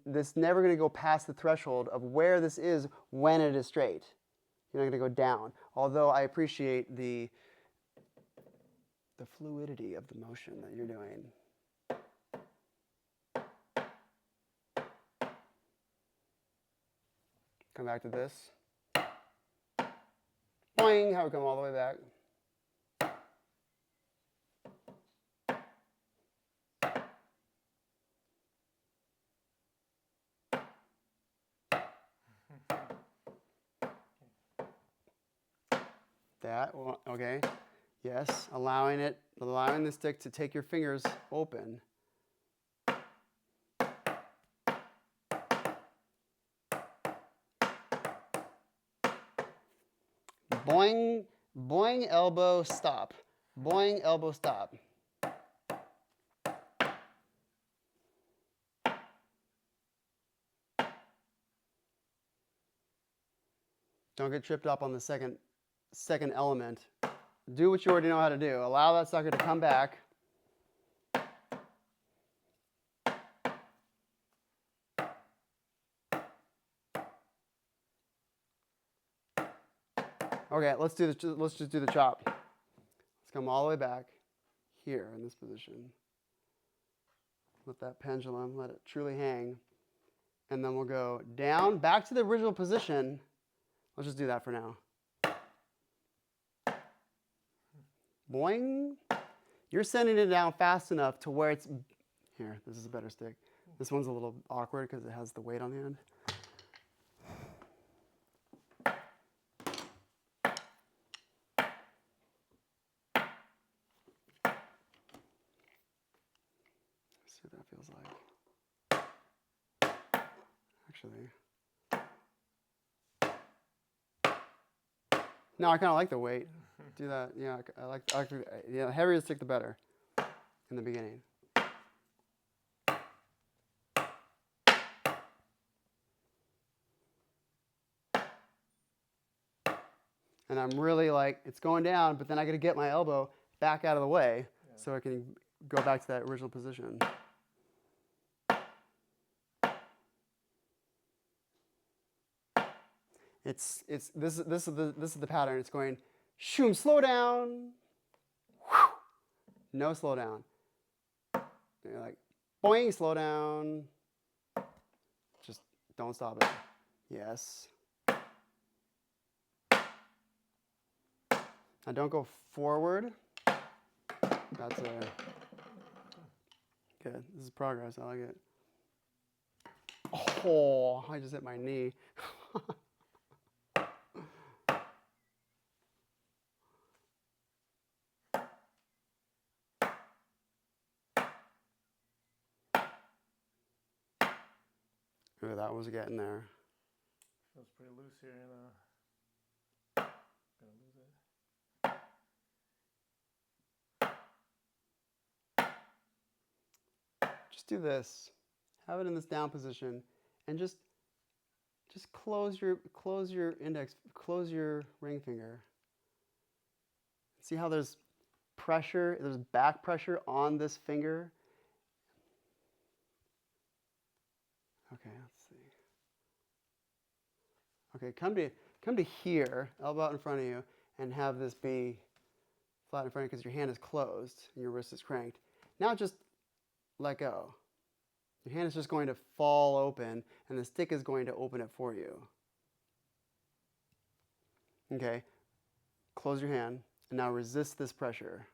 This is never going to go past the threshold of where this is when it is straight. You're not going to go down. Although I appreciate the fluidity of the motion that you're doing. Come back to this. Boing, how we come all the way back. That, okay. Yes, allowing the stick to take your fingers open. Boing, boing, elbow, stop. Boing, elbow, stop. Don't get tripped up on the second element. Do what you already know how to do. Allow that sucker to come back. Okay, let's just do the chop. Let's come all the way back here in this position. Let that pendulum, let it truly hang. And then we'll go down, back to the original position. Let's just do that for now. Boing. You're sending it down fast enough to where it's... Here, this is a better stick. This one's a little awkward because it has the weight on the end. Let's see what that feels like. Actually... No, I kind of like the weight. Do that. Yeah, I like the heavier the stick, the better in the beginning. And I'm really like, it's going down, but then I got to get my elbow back out of the way so I can go back to that original position. This is the pattern. It's going, shoom, slow down, whew, no slow down. You're like, boing, slow down. Just don't stop it. Yes. Now don't go forward. That's good. This is progress. I like it. Oh, I just hit my knee. Ooh, that was getting there. Feels pretty loose here, gonna lose it. Just do this. Have it in this down position, and just close your ring finger. See how there's pressure, there's back pressure on this finger. Okay, let's see. Okay, come to here, elbow out in front of you, and have this be flat in front of you because your hand is closed and your wrist is cranked. Now just let go. Your hand is just going to fall open, and the stick is going to open it for you. Okay, close your hand, and now resist this pressure.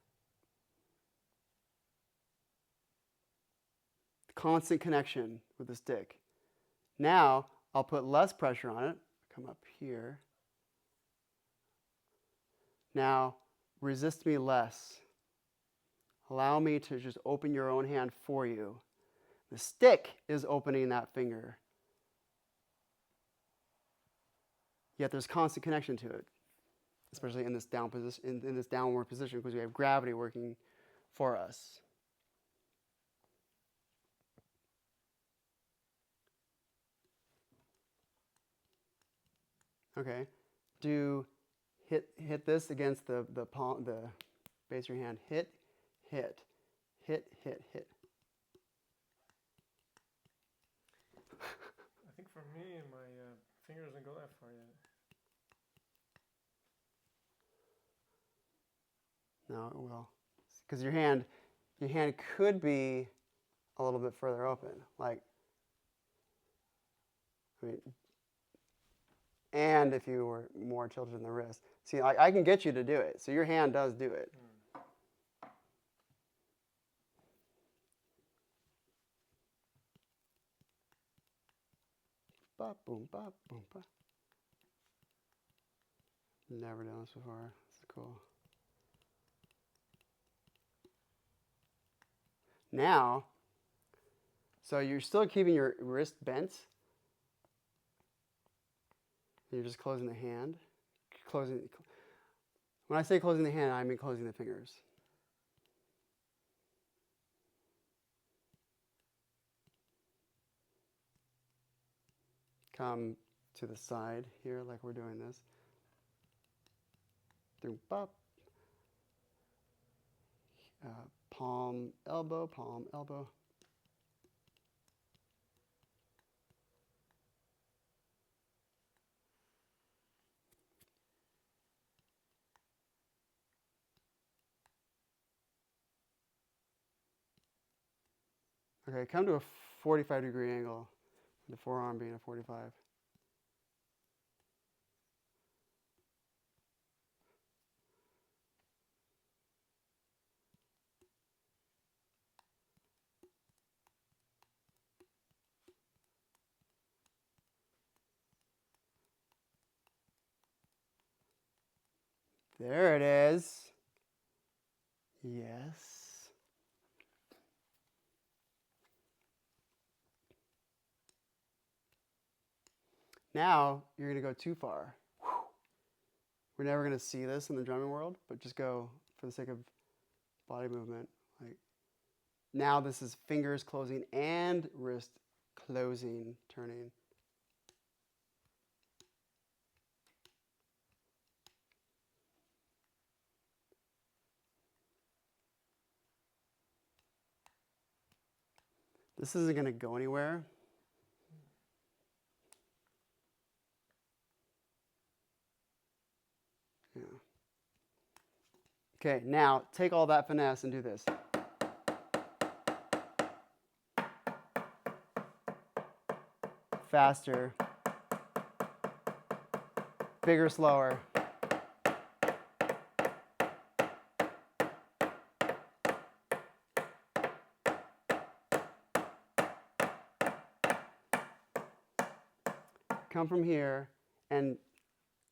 Constant connection with the stick. Now, I'll put less pressure on it. Come up here. Now, resist me less. Allow me to just open your own hand for you. The stick is opening that finger. Yet there's constant connection to it, especially in this down position, in this downward position, because we have gravity working for us. Okay, hit this against the palm, the base of your hand. Hit. I think for me, my finger doesn't go that far yet. No, it will. Because your hand could be a little bit further open. Like, I mean, and if you were more tilted in the wrist. See, I can get you to do it. So your hand does do it. Bop, boom, bop, boom, bop. Never done this before. This is cool. Now, so you're still keeping your wrist bent. You're just closing the hand. When I say closing the hand, I mean closing the fingers. Come to the side here like we're doing this. Doom, bop. Palm, elbow, palm, elbow. Okay, come to a 45-degree angle, the forearm being a 45. There it is. Yes. Now you're going to go too far. We're never going to see this in the drumming world, but just go for the sake of body movement. Like now this is fingers closing and wrist closing, turning. This isn't going to go anywhere. Yeah. Okay, now take all that finesse and do this. Faster. Bigger, slower. Come from here and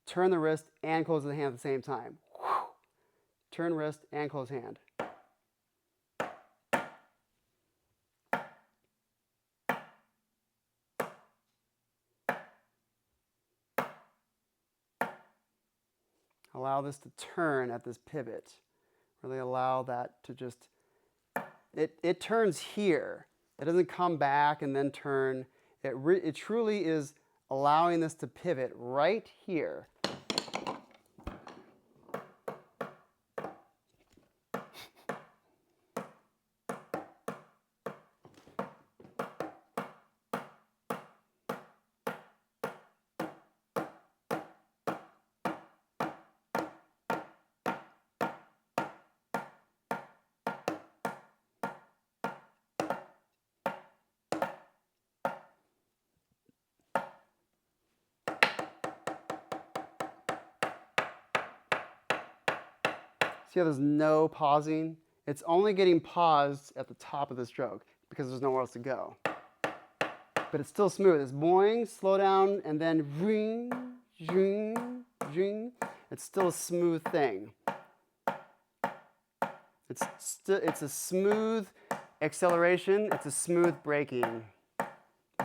turn the wrist and close the hand at the same time. Turn wrist and close hand. Allow this to turn at this pivot. Really allow that to just, it turns here. It doesn't come back and then turn. It truly is allowing this to pivot right here. See how there's no pausing? It's only getting paused at the top of the stroke because there's nowhere else to go. But it's still smooth. It's boing, slow down, and then ring, ring, ring. It's still a smooth thing. It's a smooth acceleration. It's a smooth braking.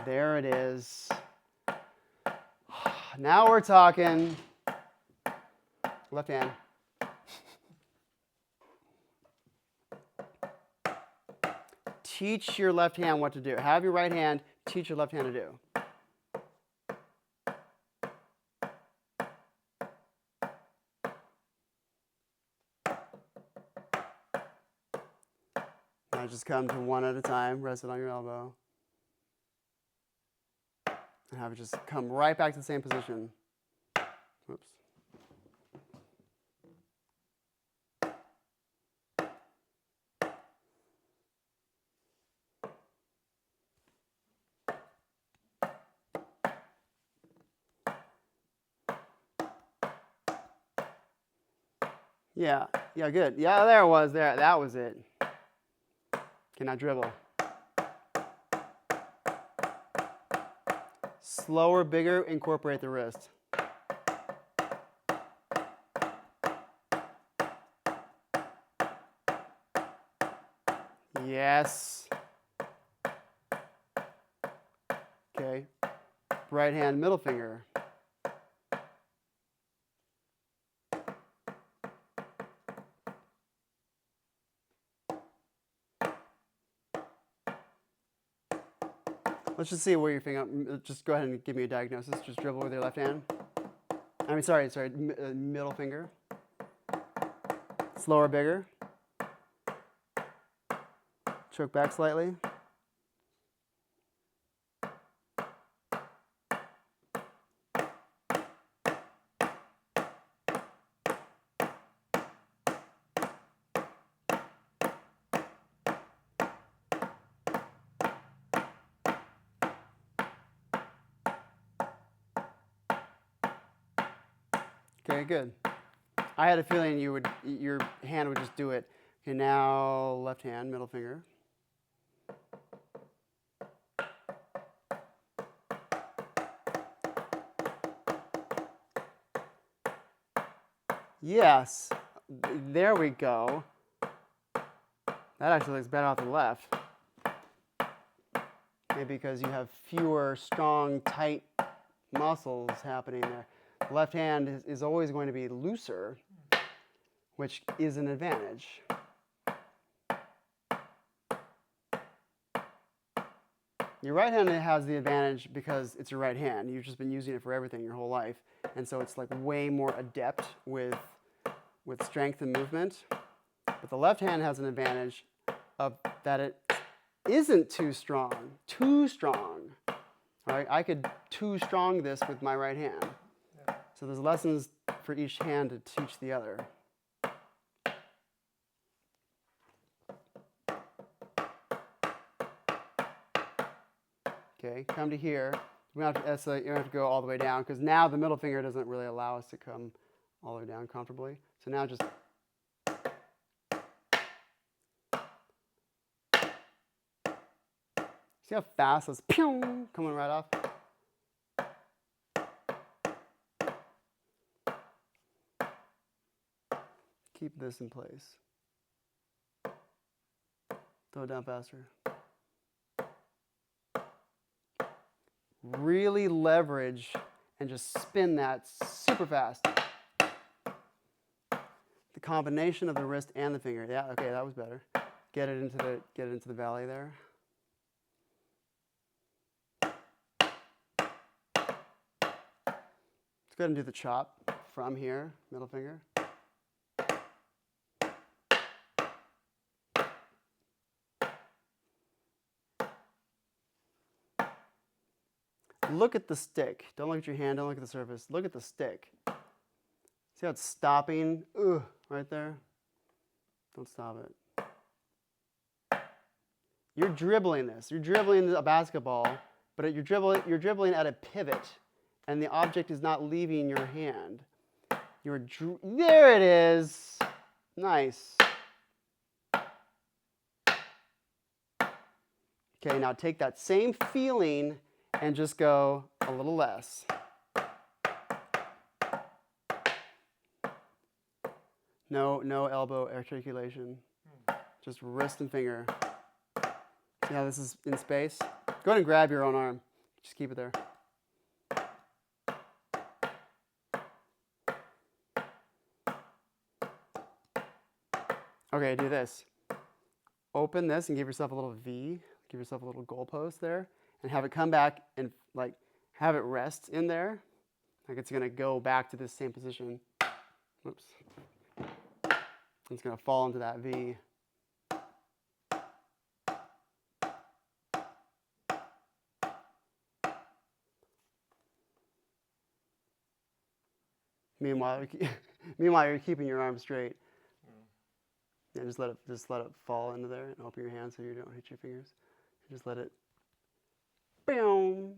There it is. Now we're talking. Left hand. Teach your left hand what to do. Have your right hand teach your left hand to do. Now just come to one at a time. Rest it on your elbow. And have it just come right back to the same position. Whoops. Yeah, yeah, good. Yeah, there it was. There, that was it. Okay, now dribble. Slower, bigger, incorporate the wrist. Yes. Okay. Right hand, middle finger. Let's just see where your finger. Just go ahead and give me a diagnosis. Just dribble with your left hand. I mean, sorry, middle finger. Slower, bigger. Choke back slightly. Okay, good. I had a feeling your hand would just do it. Okay, now left hand, middle finger. Yes, there we go. That actually looks better off the left. Maybe because you have fewer strong, tight muscles happening there. The left hand is always going to be looser, which is an advantage. Your right hand has the advantage because it's your right hand. You've just been using it for everything your whole life. And so it's like way more adept with strength and movement. But the left hand has an advantage of that it isn't too strong. Too strong. All right? I could too strong this with my right hand. Yeah. So there's lessons for each hand to teach the other. Okay, come to here. You're going to have to go all the way down because now the middle finger doesn't really allow us to come all the way down comfortably. So now just see how fast this pew coming right off? Keep this in place. Throw it down faster. Really leverage and just spin that super fast. The combination of the wrist and the finger. Yeah, okay, that was better. Get it into the valley there. Let's go ahead and do the chop from here, middle finger. Look at the stick. Don't look at your hand. Don't look at the surface. Look at the stick. See how it's stopping? Right there. Don't stop it. You're dribbling this. You're dribbling a basketball, but you're dribbling at a pivot, and the object is not leaving your hand. There it is. Nice. Okay, now take that same feeling and just go a little less. No elbow articulation. Just wrist and finger. See how this is in space? Go ahead and grab your own arm. Just keep it there. Okay, do this. Open this and give yourself a little V. Give yourself a little goalpost there. And have it come back and like have it rest in there. Like it's gonna go back to this same position. Whoops. It's gonna fall into that V. Meanwhile, you're keeping your arm straight. Yeah, just let it fall into there and open your hand so you don't hit your fingers. And just let it. Boom.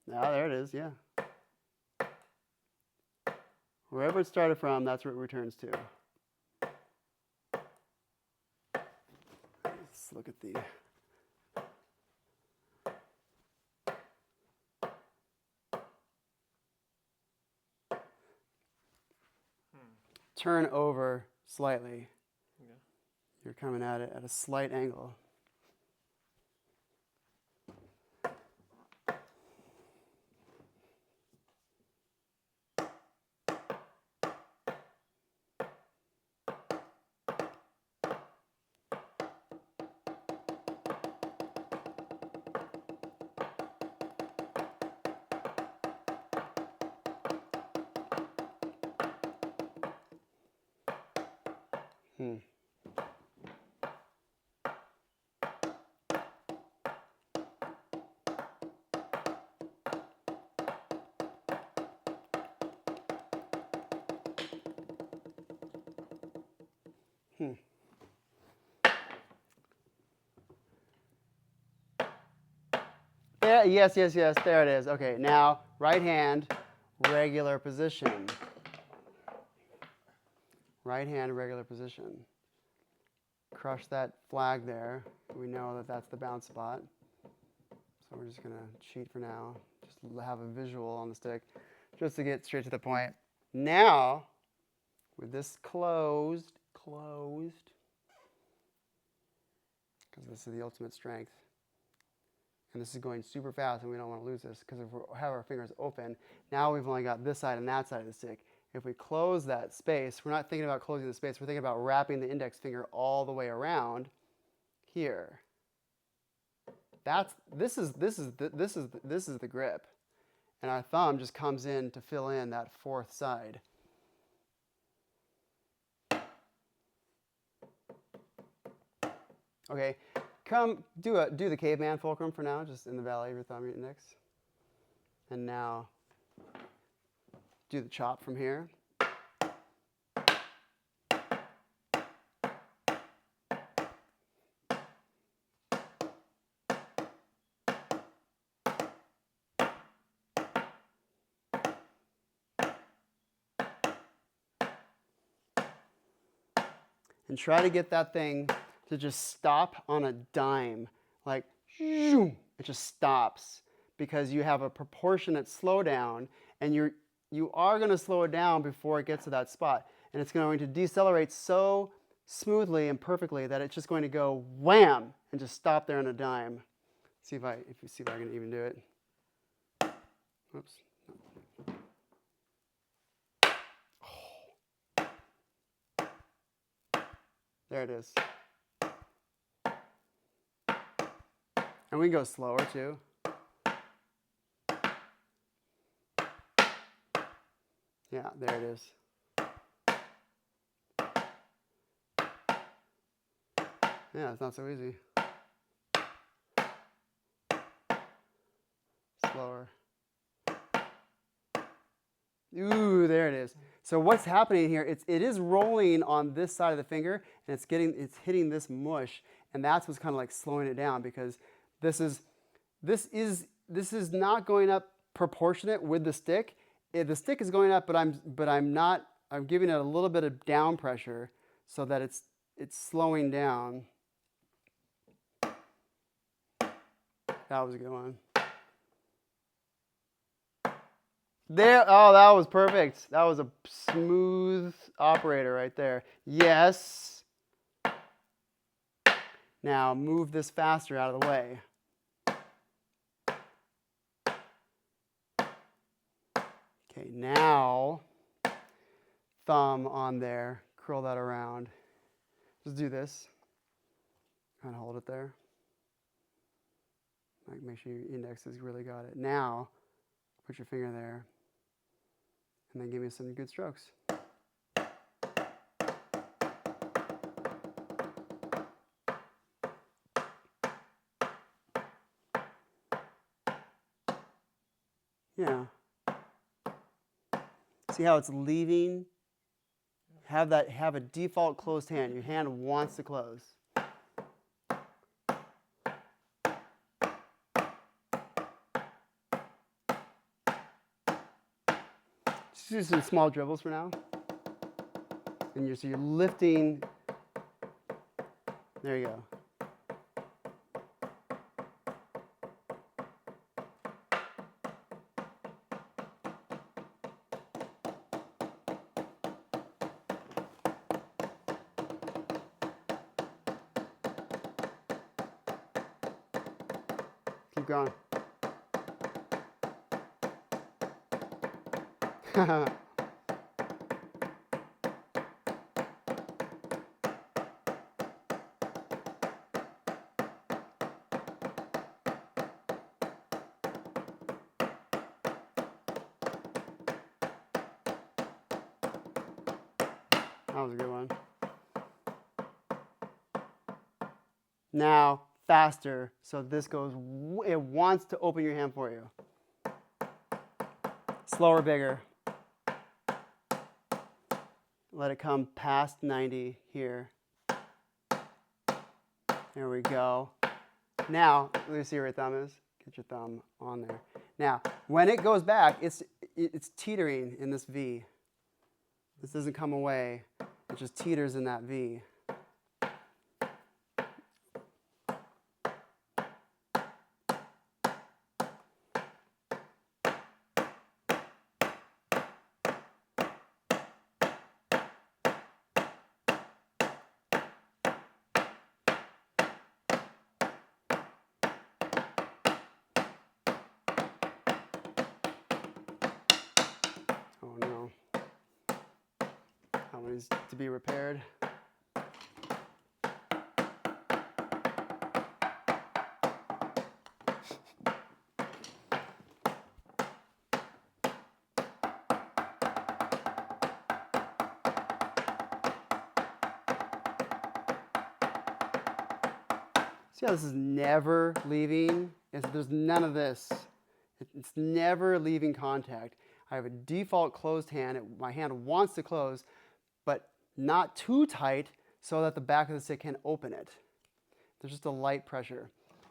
Now there it is. Yeah. Wherever it started from, that's where it returns to. Let's look at the... Turn over slightly. Yeah. You're coming at it at a slight angle. There, yes, there it is. Okay, now right hand, regular position. Right hand, regular position. Crush that flag there. We know that that's the bounce spot. So we're just gonna cheat for now. Just have a visual on the stick, just to get straight to the point. Now, with this closed, because this is the ultimate strength. And this is going super fast, and we don't want to lose this, because if we have our fingers open, now we've only got this side and that side of the stick. If we close that space, we're not thinking about closing the space, we're thinking about wrapping the index finger all the way around here. This is the grip. And our thumb just comes in to fill in that fourth side. Okay, come do the caveman fulcrum for now, just in the valley of your thumb, your index. And now do the chop from here. And try to get that thing to just stop on a dime. Like, it just stops, because you have a proportionate slowdown, and you are going to slow it down before it gets to that spot. And it's going to decelerate so smoothly and perfectly that it's just going to go wham and just stop there on a dime. See if I can even do it. Oops. There it is. And we can go slower too. Yeah, there it is. Yeah, it's not so easy. Slower. Ooh, there it is. So what's happening here, it is rolling on this side of the finger, and it's hitting this mush, and that's what's kind of like slowing it down, because this is not going up proportionate with the stick. The stick is going up, but I'm giving it a little bit of down pressure so that it's slowing down. That was a good one. There, oh, that was perfect. That was a smooth operator right there. Yes. Now move this faster out of the way. Okay, now thumb on there, curl that around. Just do this. Kind of hold it there. Like, make sure your index has really got it. Now, put your finger there, and then give me some good strokes. Yeah. See how it's leaving? Have a default closed hand. Your hand wants to close. do some small dribbles for now. And so you're lifting. There you go. Keep going. That was a good one. Now, faster. So this goes, it wants to open your hand for you. Slower, bigger. Let it come past 90 here. There we go. Now, let me see where your thumb is. Get your thumb on there. Now, when it goes back, it's teetering in this V. This doesn't come away. It just teeters in that V. Oh no. That one needs to be repaired. See how this is never leaving? There's none of this. It's never leaving contact. I have a default closed hand. My hand wants to close, but not too tight so that the back of the stick can open it. There's just a light pressure.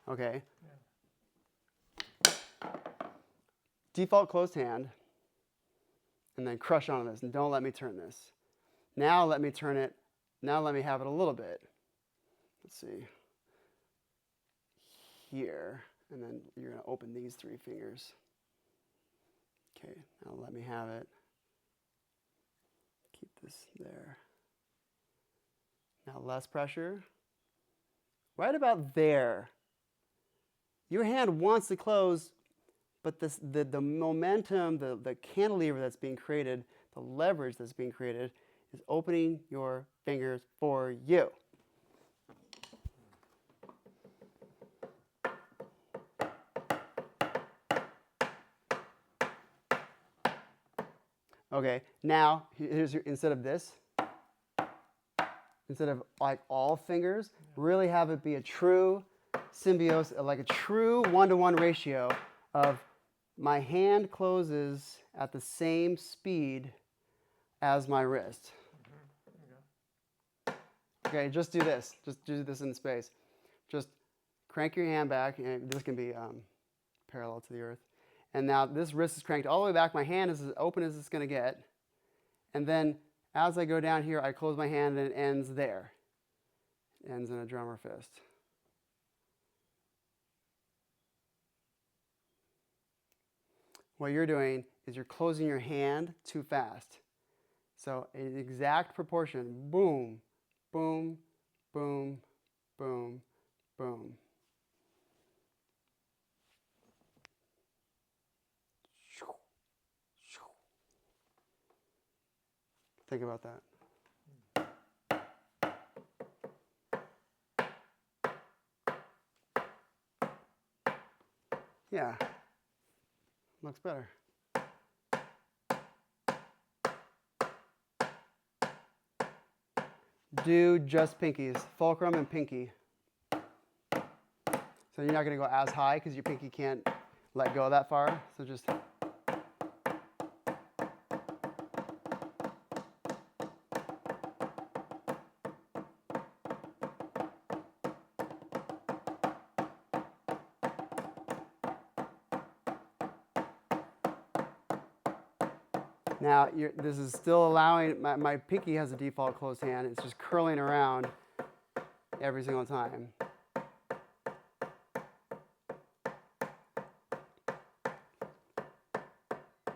Okay. Yeah. Default closed hand, and then crush onto this, and don't let me turn this. Now let me turn it. Now let me have it a little bit. Let's see. Here, and then you're going to open these 3 fingers. Okay, now let me have it. Keep this there. Now less pressure. Right about there. Your hand wants to close, but the momentum, the cantilever that's being created, the leverage that's being created, is opening your fingers for you. Okay, now here's your, instead of like all fingers, really have it be a true symbiosis, like a true 1-to-1 ratio of my hand closes at the same speed as my wrist. Okay, just do this. Just do this in space. Just crank your hand back, and this can be parallel to the earth. And now this wrist is cranked all the way back. My hand is as open as it's going to get. And then as I go down here, I close my hand and it ends there. It ends in a drummer fist. What you're doing is you're closing your hand too fast. So an exact proportion. Boom, boom, boom, boom, boom. Think about that. Yeah, looks better. Do just pinkies, fulcrum and pinky. So you're not going to go as high because your pinky can't let go that far. So just Now, this is still allowing, my pinky has a default closed hand. It's just curling around every single time.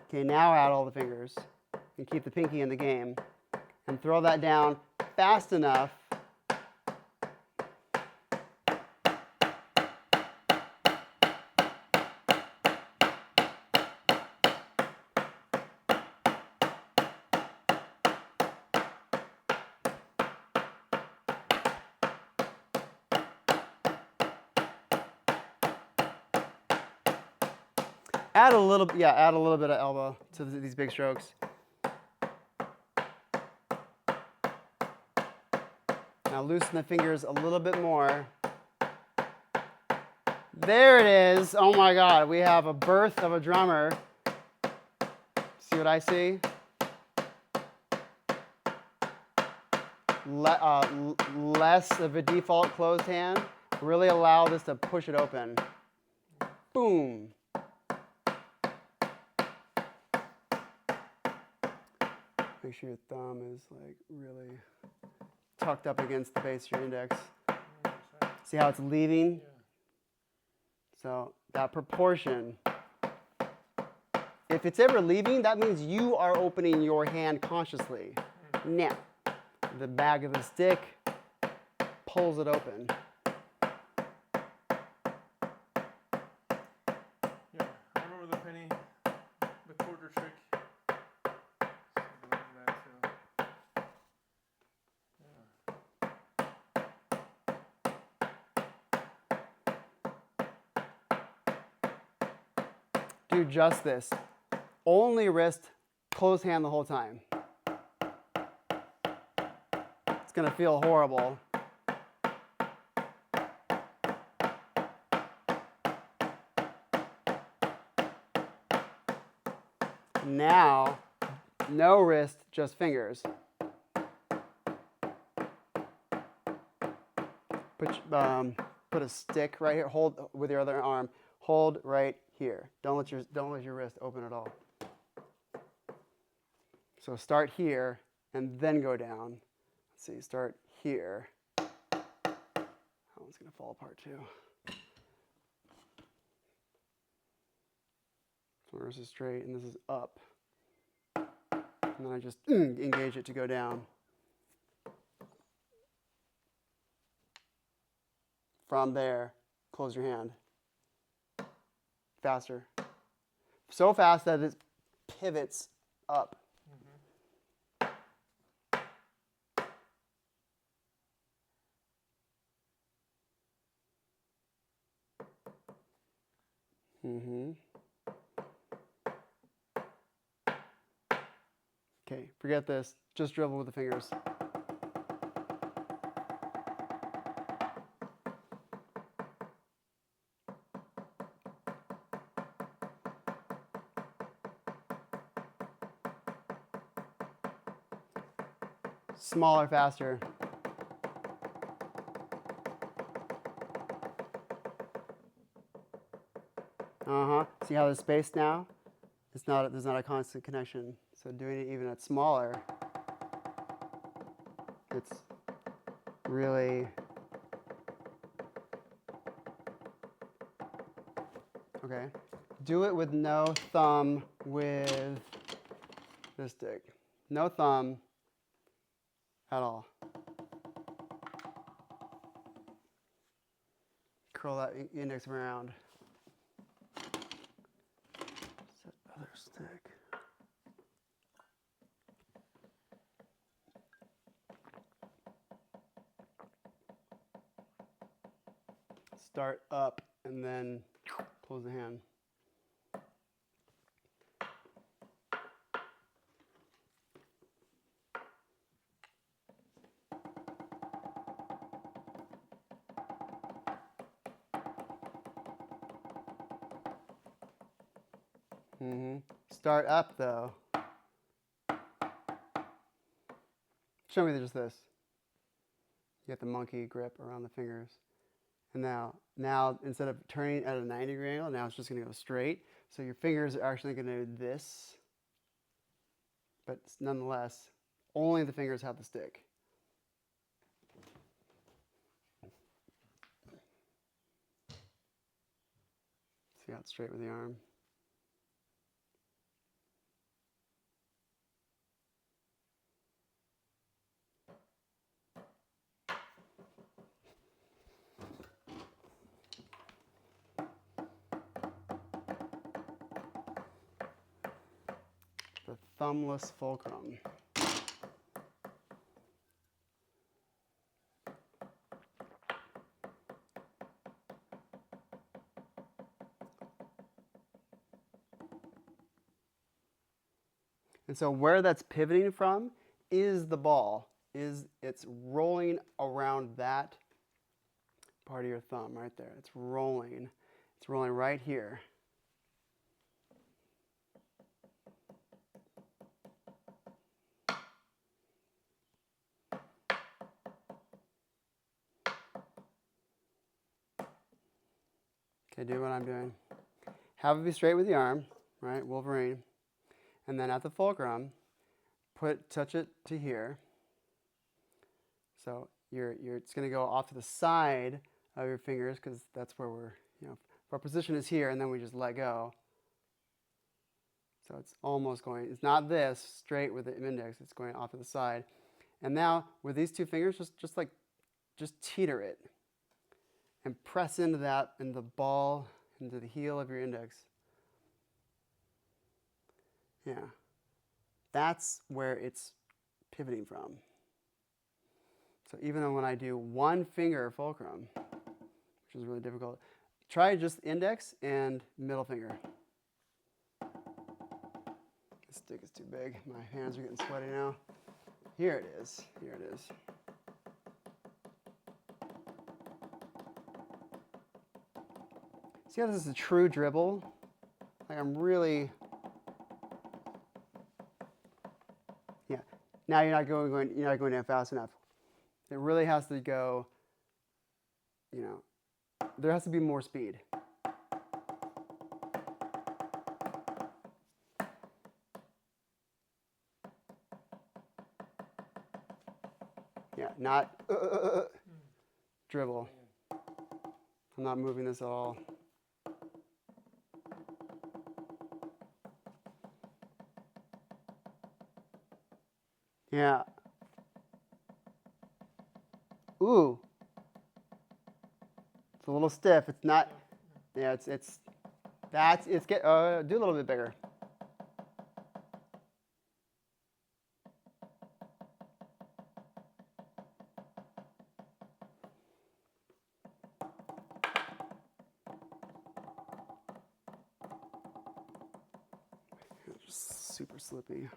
Okay, now add all the fingers and keep the pinky in the game and throw that down fast enough. Add a little bit of elbow to these big strokes. Now loosen the fingers a little bit more. There it is. Oh my God, we have a birth of a drummer. See what I see? Less of a default closed hand. Really allow this to push it open. Boom. Make sure your thumb is like really tucked up against the base of your index. See how it's leaving? Yeah. So that proportion. If it's ever leaving, that means you are opening your hand consciously. Now, the bag of the stick pulls it open. Yeah, I remember the penny, the quarter trick. Something like that too. Yeah. Do just this. Only wrist, closed hand the whole time. It's gonna feel horrible. Now, no wrist, just fingers. Put a stick right here. Hold with your other arm. Hold right here. Don't let your wrist open at all. So start here and then go down. Let's see. Start here. That one's gonna fall apart too. So this is straight and this is up. And then I just engage it to go down. From there, close your hand. Faster. So fast that it pivots up. Okay, forget this. Just dribble with the fingers. Smaller, faster. See how there's space now? There's not a constant connection. So doing it even at smaller, it's really okay. Do it with no thumb with this stick. No thumb at all. Curl that index around. Set other stick. Start up and then close the hand. Start up though. Show me just this. You get the monkey grip around the fingers. And now instead of turning at a 90-degree angle, now it's just going to go straight. So your fingers are actually going to do this. but nonetheless, only the fingers have the stick. See how it's straight with the arm. The thumbless fulcrum. And so where that's pivoting from is the ball. It's rolling around that part of your thumb right there. It's rolling. It's rolling right here. Okay, do what I'm doing. Have it be straight with the arm, right? Wolverine. And then at the fulcrum, touch it to here. So it's going to go off to the side of your fingers because that's where our position is here, and then we just let go. So it's almost going, it's not this straight with the index, it's going off to the side. And now with these two fingers, just teeter it and press into that, into the ball, into the heel of your index. Yeah. That's where it's pivoting from. So even though when I do one finger fulcrum, which is really difficult, try just index and middle finger. The stick is too big. My hands are getting sweaty now. Here it is. Here it is. See how this is a true dribble? Like I'm really, yeah. Now you're not going down fast enough. It really has to go, there has to be more speed. Yeah, not dribble. I'm not moving this at all. Yeah. Ooh. It's a little stiff. It's not. Yeah, do a little bit bigger. Just super slippy.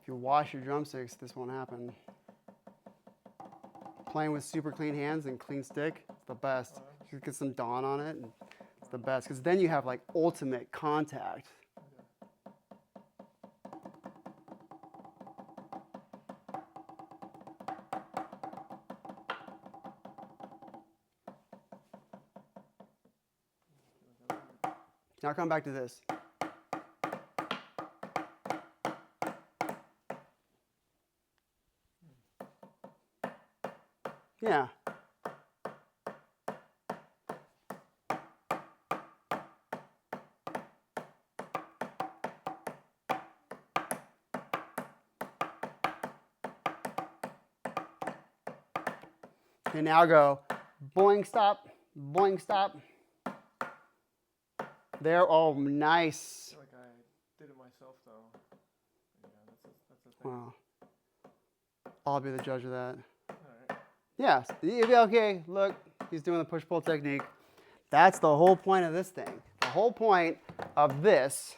If you wash your drumsticks, this won't happen. Playing with super clean hands and clean stick, it's the best. You get some Dawn on it, and it's the best. Because then you have like ultimate contact. Now come back to this. Yeah. Okay, now go boing, stop, boing, stop. There, oh, nice. I feel like I did it myself though. Yeah, that's a thing. Wow. I'll be the judge of that. Alright. Yes, okay, look, he's doing the push-pull technique. That's the whole point of this thing. The whole point of this,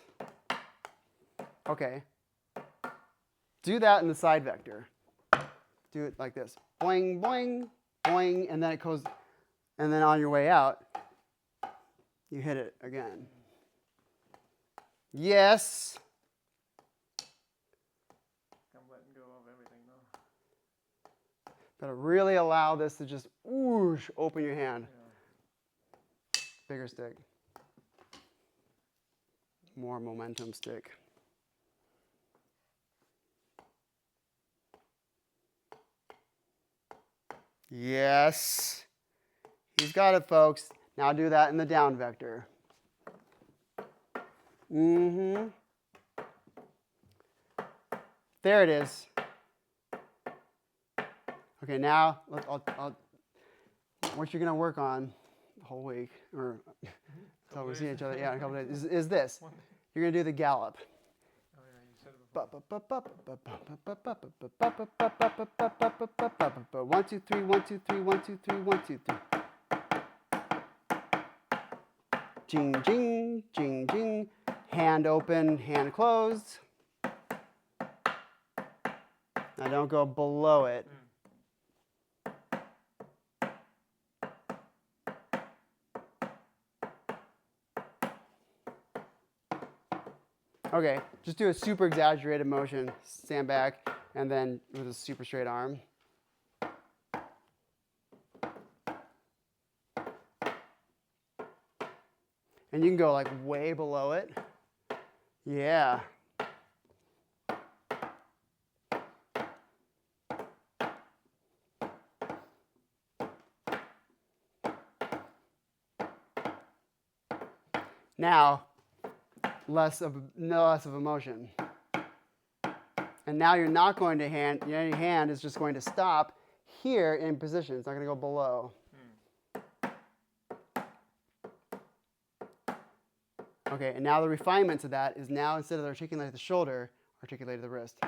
okay, do that in the side vector. Do it like this. Boing, boing, boing, and then it goes, and then on your way out, you hit it again. Yes. I'm letting go of everything though. Gotta really allow this to just whoosh, open your hand. Yeah. Bigger stick. more momentum stick. Yes. He's got it, folks. Now do that in the down vector. Mm-hmm. There it is. Okay, now what you're going to work on the whole week, or until we see each other, yeah, in a couple days, is this. You're going to do the gallop. Oh, yeah, you said it before. 1, 2, 3, 1, 2, 3, 1, 2, 3, 1, 2, 3. Jing, jing, jing, jing. Hand open, hand closed. Now don't go below it. Okay, just do a super exaggerated motion. Stand back, and then with a super straight arm. And you can go like way below it. Yeah. Now, no less of a motion. And now you're not going to your hand is just going to stop here in position. It's not going to go below. Okay, and now the refinement to that is now instead of articulating the shoulder, articulate the wrist.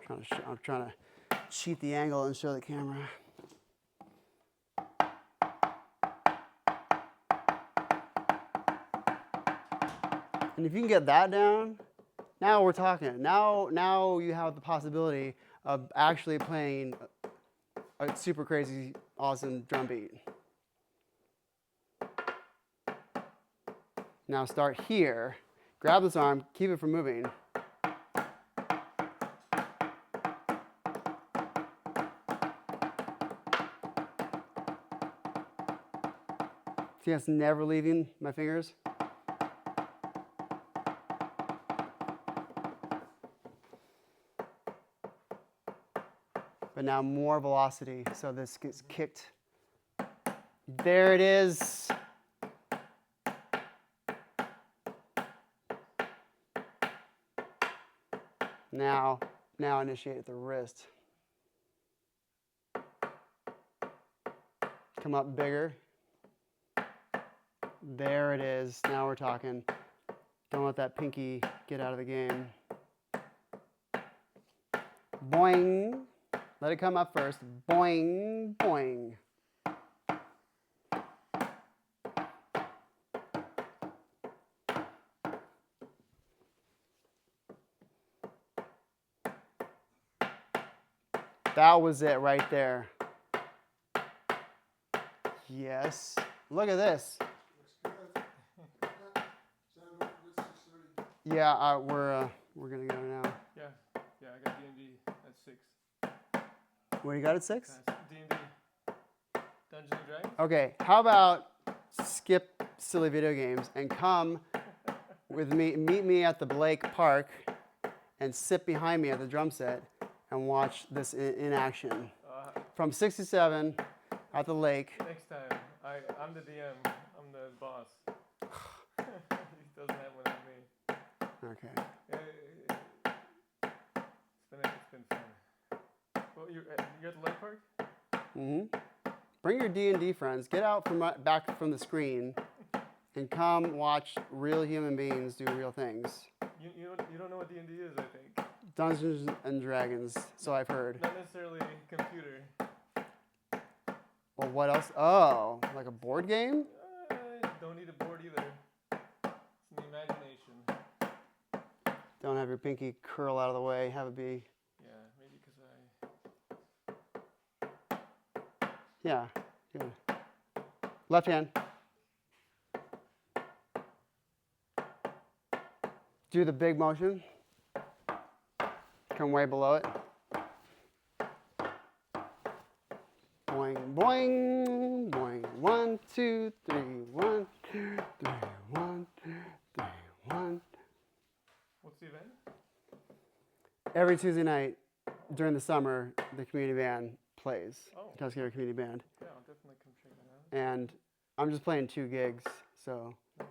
I'm trying to cheat the angle and show the camera. And if you can get that down, now we're talking. Now you have the possibility of actually playing a super crazy, awesome drum beat. Now start here. Grab this arm, keep it from moving. See, it's never leaving my fingers. But now more velocity, so this gets kicked. There it is. Now initiate at the wrist. Come up bigger. There it is. Now we're talking. Don't let that pinky get out of the game. Boing. Let it come up first. Boing, boing. That was it right there. Yes. Look at this. Yeah, we're gonna go now. Yeah, I got D&D at 6. What, you got at 6? D&D. Dungeons and Dragons? Okay, how about skip silly video games and come with me, meet me at the Blake Park and sit behind me at the drum set and watch this in action. From 67 at the lake. Next time, I'm the DM. I'm the boss. He doesn't have one of me. Okay. It's been fun. Well, you're at the lake park? Mm-hmm. Bring your D&D friends. Get out from back from the screen and come watch real human beings do real things. You don't know what D&D is, I think. Dungeons and Dragons, so I've heard. Not necessarily computer. Well, what else? Oh, like a board game? Don't need a board either. It's the imagination. Don't have your pinky curl out of the way. Have it be. Yeah, maybe because Yeah, good. Left hand. Do the big motion. Come way below it. boing, boing. 1, 2, 3, 1, 2, 3, 1, 2, 3, 1. What's the event? Every Tuesday night during the summer, the community band plays. Oh. The Tuscaloosa Community Band. Yeah, I'll definitely come check that out. And I'm just playing 2 gigs, so Nice.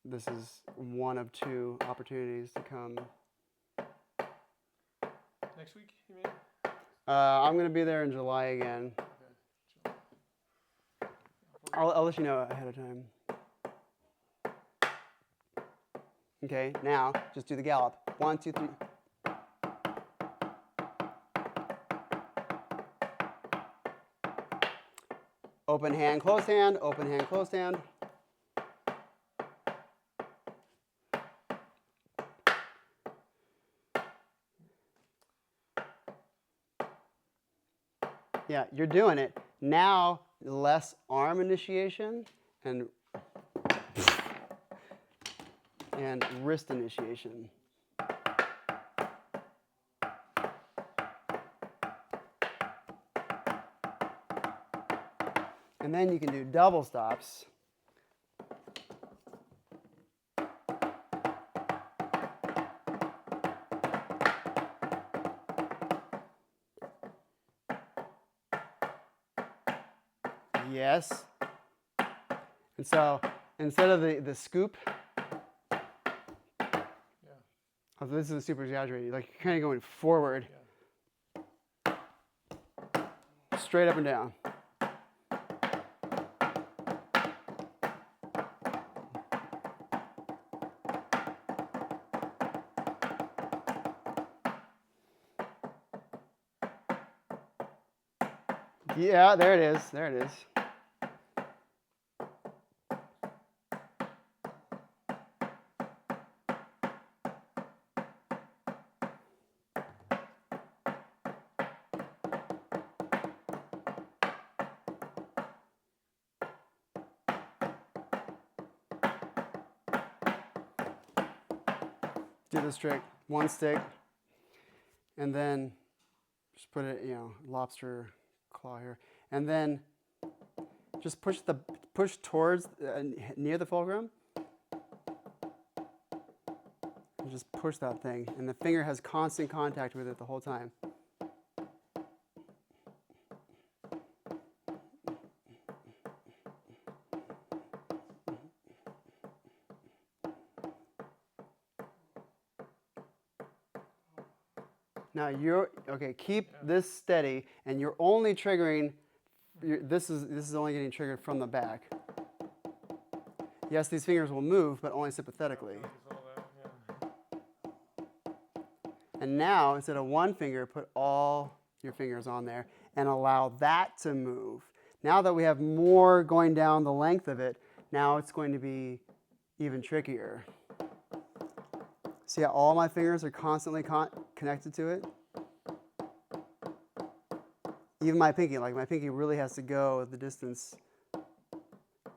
this is one of 2 opportunities to come. Next week, you mean? I'm going to be there in July again. Okay. I'll let you know ahead of time. Okay, now just do the gallop. 1, 2, 3. Open hand, closed hand, open hand, closed hand. Yeah, you're doing it. Now, less arm initiation and wrist initiation. And then you can do double stops. Yes. And so instead of the scoop, Yeah. oh, this is super exaggerated. Like you're kind of going forward, Yeah. straight up and down. Yeah, there it is. There it is. Do this trick, 1 stick, and then just put it, lobster claw here, and then just push towards near the fulcrum, and just push that thing, and the finger has constant contact with it the whole time. Now keep this steady, and you're only triggering, this is only getting triggered from the back. Yes, these fingers will move, but only sympathetically. And now, instead of 1 finger, put all your fingers on there and allow that to move. Now that we have more going down the length of it, now it's going to be even trickier. See how all my fingers are constantly connected to it? Even my pinky really has to go the distance,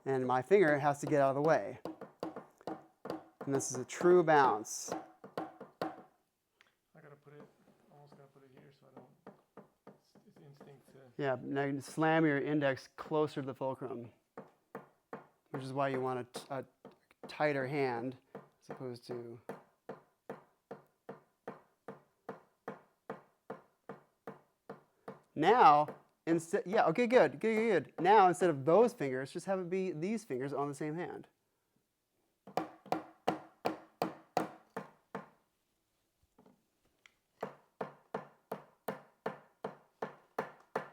and my finger has to get out of the way. And this is a true bounce. Almost gotta put it here so I don't, it's instinct to. Yeah, now you can slam your index closer to the fulcrum, which is why you want a tighter hand as opposed to. Now, good. Now, instead of those fingers, just have it be these fingers on the same hand.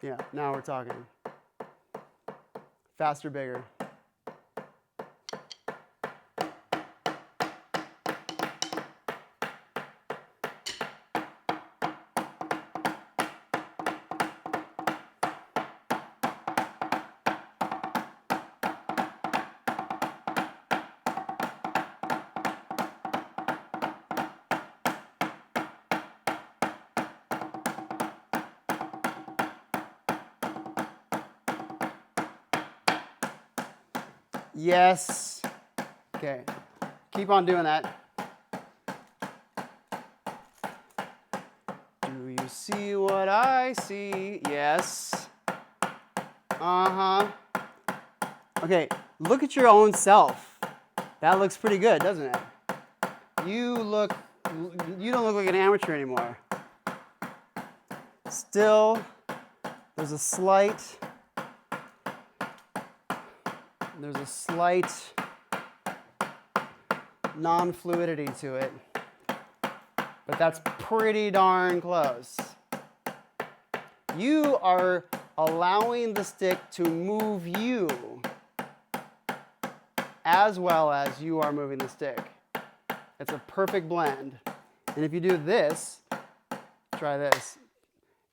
Yeah, now we're talking. Faster, bigger. Yes. Okay. Keep on doing that. Do you see what I see? Yes. Uh-huh. Okay, look at your own self. That looks pretty good, doesn't it? You don't look like an amateur anymore. Still, there's a slight non-fluidity to it, but that's pretty darn close. You are allowing the stick to move you as well as you are moving the stick. It's a perfect blend. And if you do this, try this,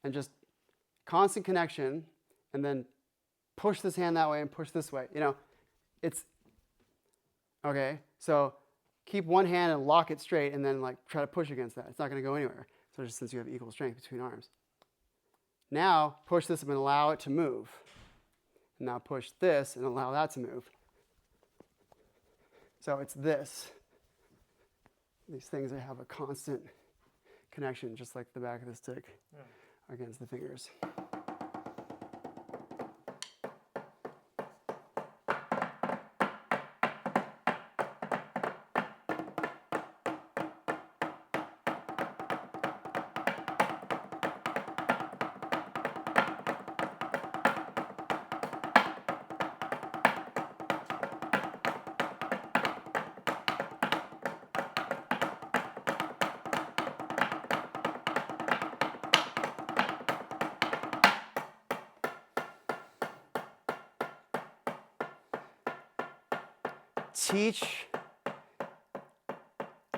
and just constant connection, and then push this hand that way and push this way. You know, it's, okay, so keep one hand and lock it straight and then like try to push against that. It's not going to go anywhere, so just since you have equal strength between arms. Now push this and allow it to move. And now push this and allow that to move. So it's this. These things that have a constant connection, just like the back of the stick against the fingers.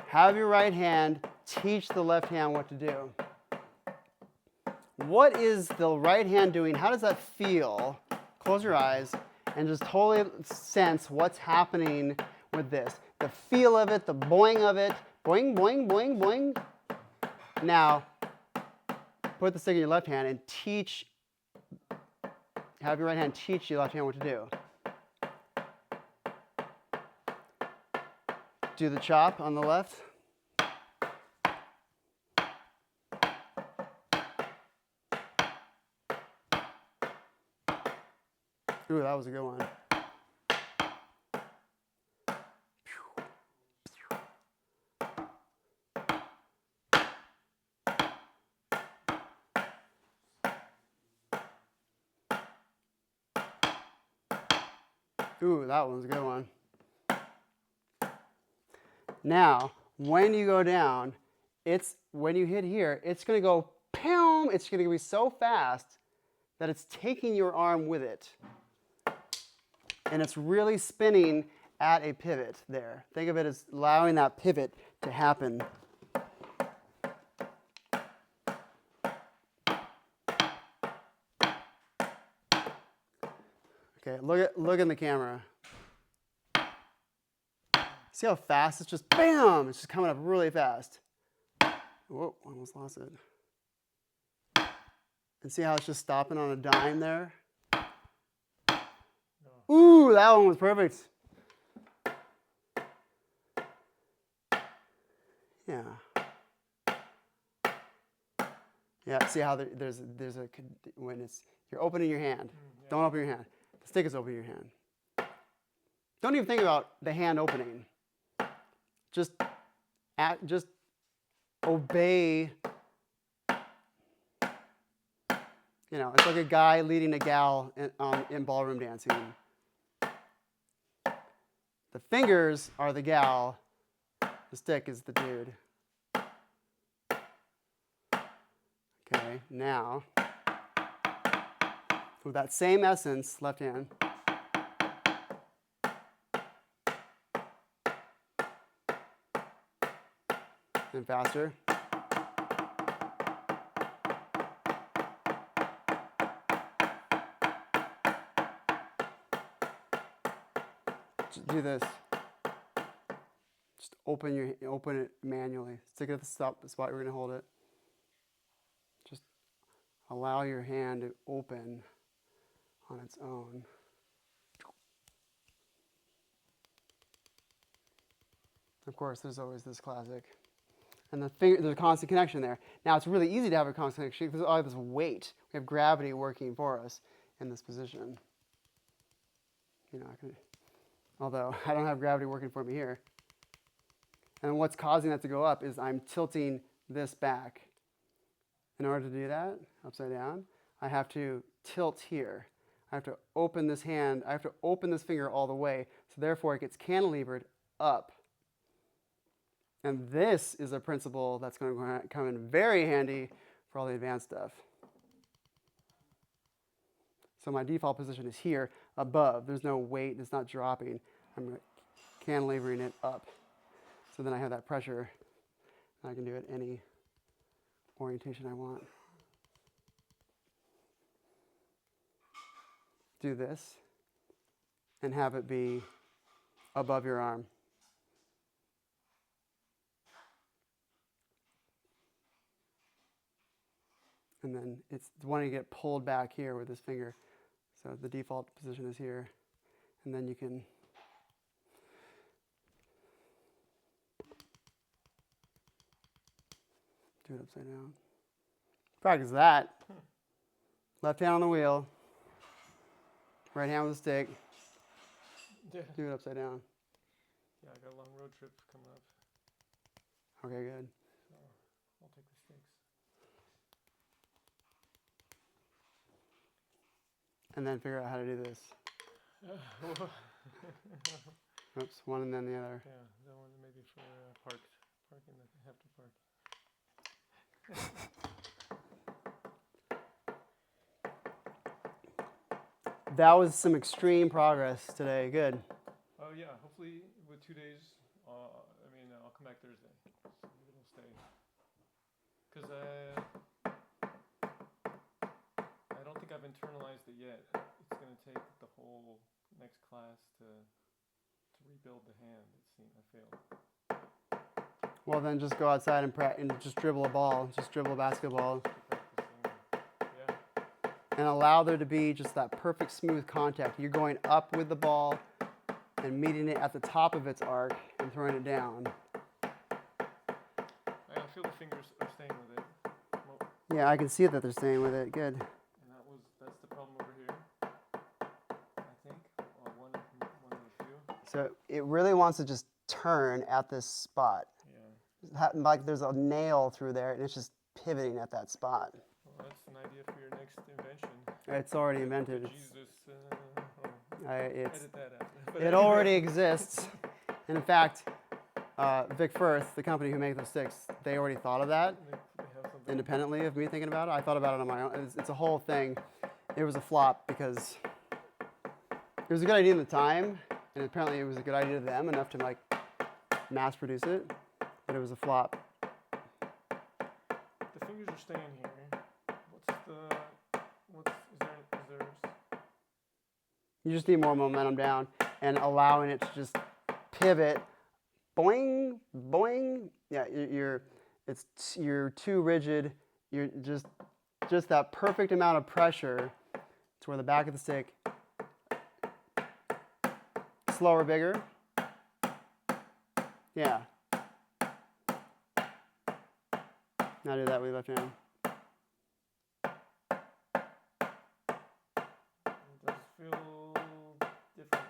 Have your right hand teach the left hand what to do. What is the right hand doing? How does that feel? Close your eyes and just totally sense what's happening with this. The feel of it, the boing of it. Boing, boing, boing, boing. Now, put the stick in your left hand and have your right hand teach your left hand what to do. Do the chop on the left. Ooh, that was a good one. Ooh, that one's a good one. Now, when you go down, when you hit here, it's going to go pow! It's going to be so fast that it's taking your arm with it. And it's really spinning at a pivot there. Think of it as allowing that pivot to happen. Okay, look in the camera. See how fast it's just bam! It's just coming up really fast. Whoa, almost lost it. And see how it's just stopping on a dime there? Ooh, that one was perfect. Yeah. Yeah, see how there's a, when you're opening your hand. Yeah. Don't open your hand. The stick is opening your hand. Don't even think about the hand opening. Just obey. You know, it's like a guy leading a gal in ballroom dancing. The fingers are the gal. The stick is the dude. Okay, now, with that same essence, left hand. And faster. Just do this. Just open it manually. Stick it at the spot you're going to hold it. Just allow your hand to open on its own. Of course, there's always this classic. And there's a constant connection there. Now, it's really easy to have a constant connection because all of this weight. We have gravity working for us. in this position. You know, although I don't have gravity working for me here. And what's causing that to go up is I'm tilting this back. In order to do that, upside down, I have to tilt here. I have to open this hand, I have to open this finger all the way, so therefore it gets cantilevered up. And this is a principle that's going to come in very handy for all the advanced stuff. So my default position is here, above. There's no weight, it's not dropping. I'm cantilevering it up. So then I have that pressure, and I can do it any orientation I want. Do this, and have it be above your arm. And then it's wanting to get pulled back here with this finger. So the default position is here. And then you can do it upside down. Practice that. Left hand on the wheel. Right hand with the stick. Yeah. Do it upside down. Yeah, I got a long road trip coming up, Okay, good. so I'll take the stakes. And then figure out how to do this. Oops, one and then the other. Yeah, that one maybe for parking that they have to park. That was some extreme progress today. Good. Oh yeah, hopefully with 2 days, I'll come back Thursday. So maybe it'll stay. Because I don't think I've internalized it yet. It's going to take the whole next class to rebuild the hand. I failed. Well, then just go outside and just dribble a ball. Just dribble a basketball. Yeah. And allow there to be just that perfect smooth contact. You're going up with the ball and meeting it at the top of its arc and throwing it down. I feel the fingers are staying with it. Well, Yeah, I can see that they're staying with it. Good. and that's the problem over here, I think. Well, one of the few. So it really wants to just turn at this spot. Yeah. Like there's a nail through there and it's just pivoting at that spot. Well, that's an idea for your next invention. It's already invented. Jesus. Edit that out. It already exists. And in fact, Vic Firth, the company who makes those sticks, they already thought of that They have something. independently of me thinking about it. I thought about it on my own. It's a whole thing. It was a flop because it was a good idea at the time, and apparently it was a good idea to them enough to like mass produce it, but it was a flop. The fingers are staying here. Is there? You just need more momentum down and allowing it to just pivot. Boing, boing. Yeah, you're too rigid. You're just that perfect amount of pressure to where the back of the stick. Slower, bigger. Yeah. Now do that with your left hand. It does feel different.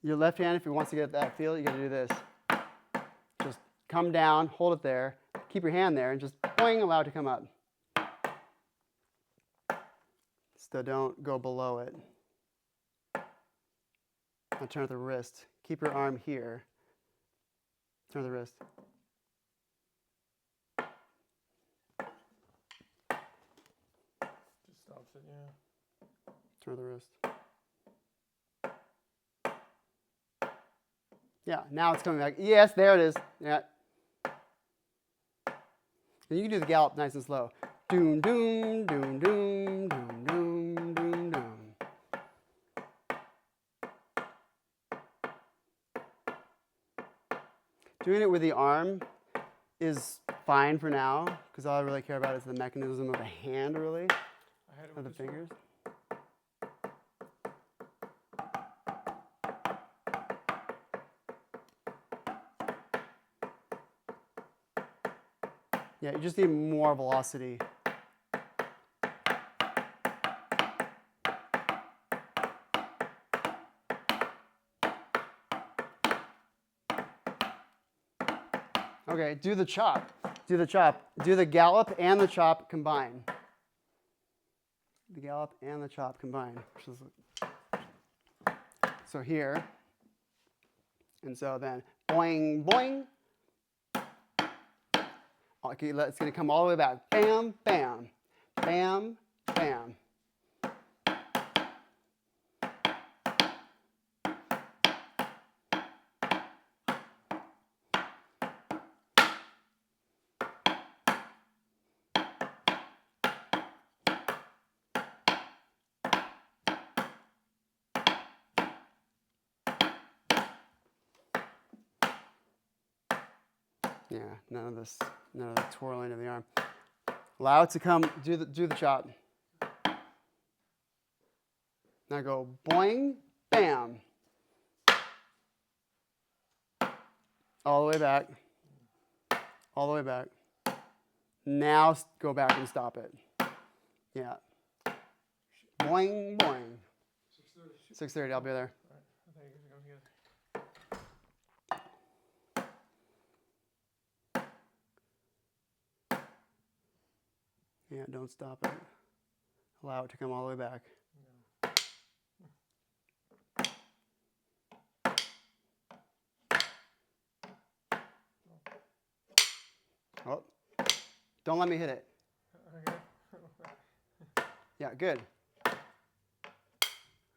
Your left hand, if it wants to get that feel, you got to do this. Just come down, hold it there, keep your hand there, and just boing, allow it to come up. So don't go below it. Now turn at the wrist. Keep your arm here. Turn the wrist. Just stops it, yeah. Turn the wrist. Yeah, now it's coming back. Yes, there it is. Yeah. And you can do the gallop nice and slow. Doom, doom, doom, doom, doom, doom, doom, doom. Doing it with the arm is fine for now, because all I really care about is the mechanism of the hand, really, I had it of the with this one. fingers. Yeah, you just need more velocity. Okay, do the chop. Do the chop. Do the gallop and the chop combined. The gallop and the chop combined. So here. And so then boing, boing. Okay, it's going to come all the way back. Bam, bam, bam, bam. Yeah, none of the twirling of the arm. Allow it to come, do the chop. Now go boing, bam. All the way back. All the way back. Now go back and stop it. Yeah. Boing, boing. 6:30, I'll be there. Yeah, don't stop it. Allow it to come all the way back. Oh, don't let me hit it. Yeah, good.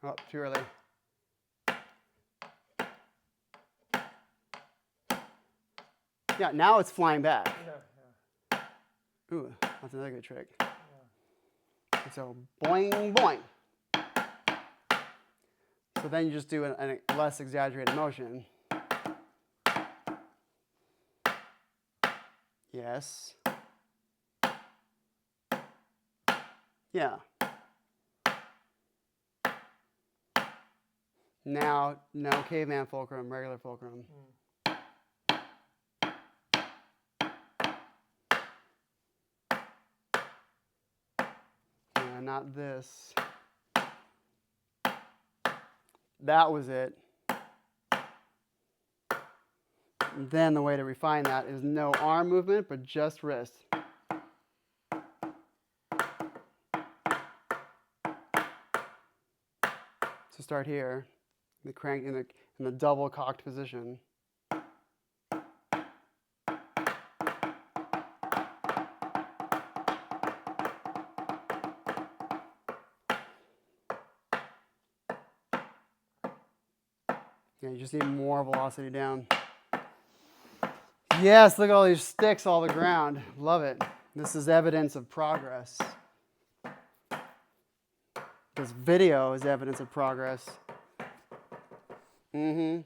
Oh, too early. Yeah, now it's flying back. Ooh, that's another good trick. And so, boing, boing. So then you just do a less exaggerated motion. Yes. Yeah. Now, no caveman fulcrum, regular fulcrum. Yeah, not this. That was it. And then the way to refine that is no arm movement, but just wrist. So start here, the crank in the double cocked position. Yeah, you just need more velocity down. Yes, look at all these sticks all the ground. Love it. This is evidence of progress. This video is evidence of progress. Mm-hmm.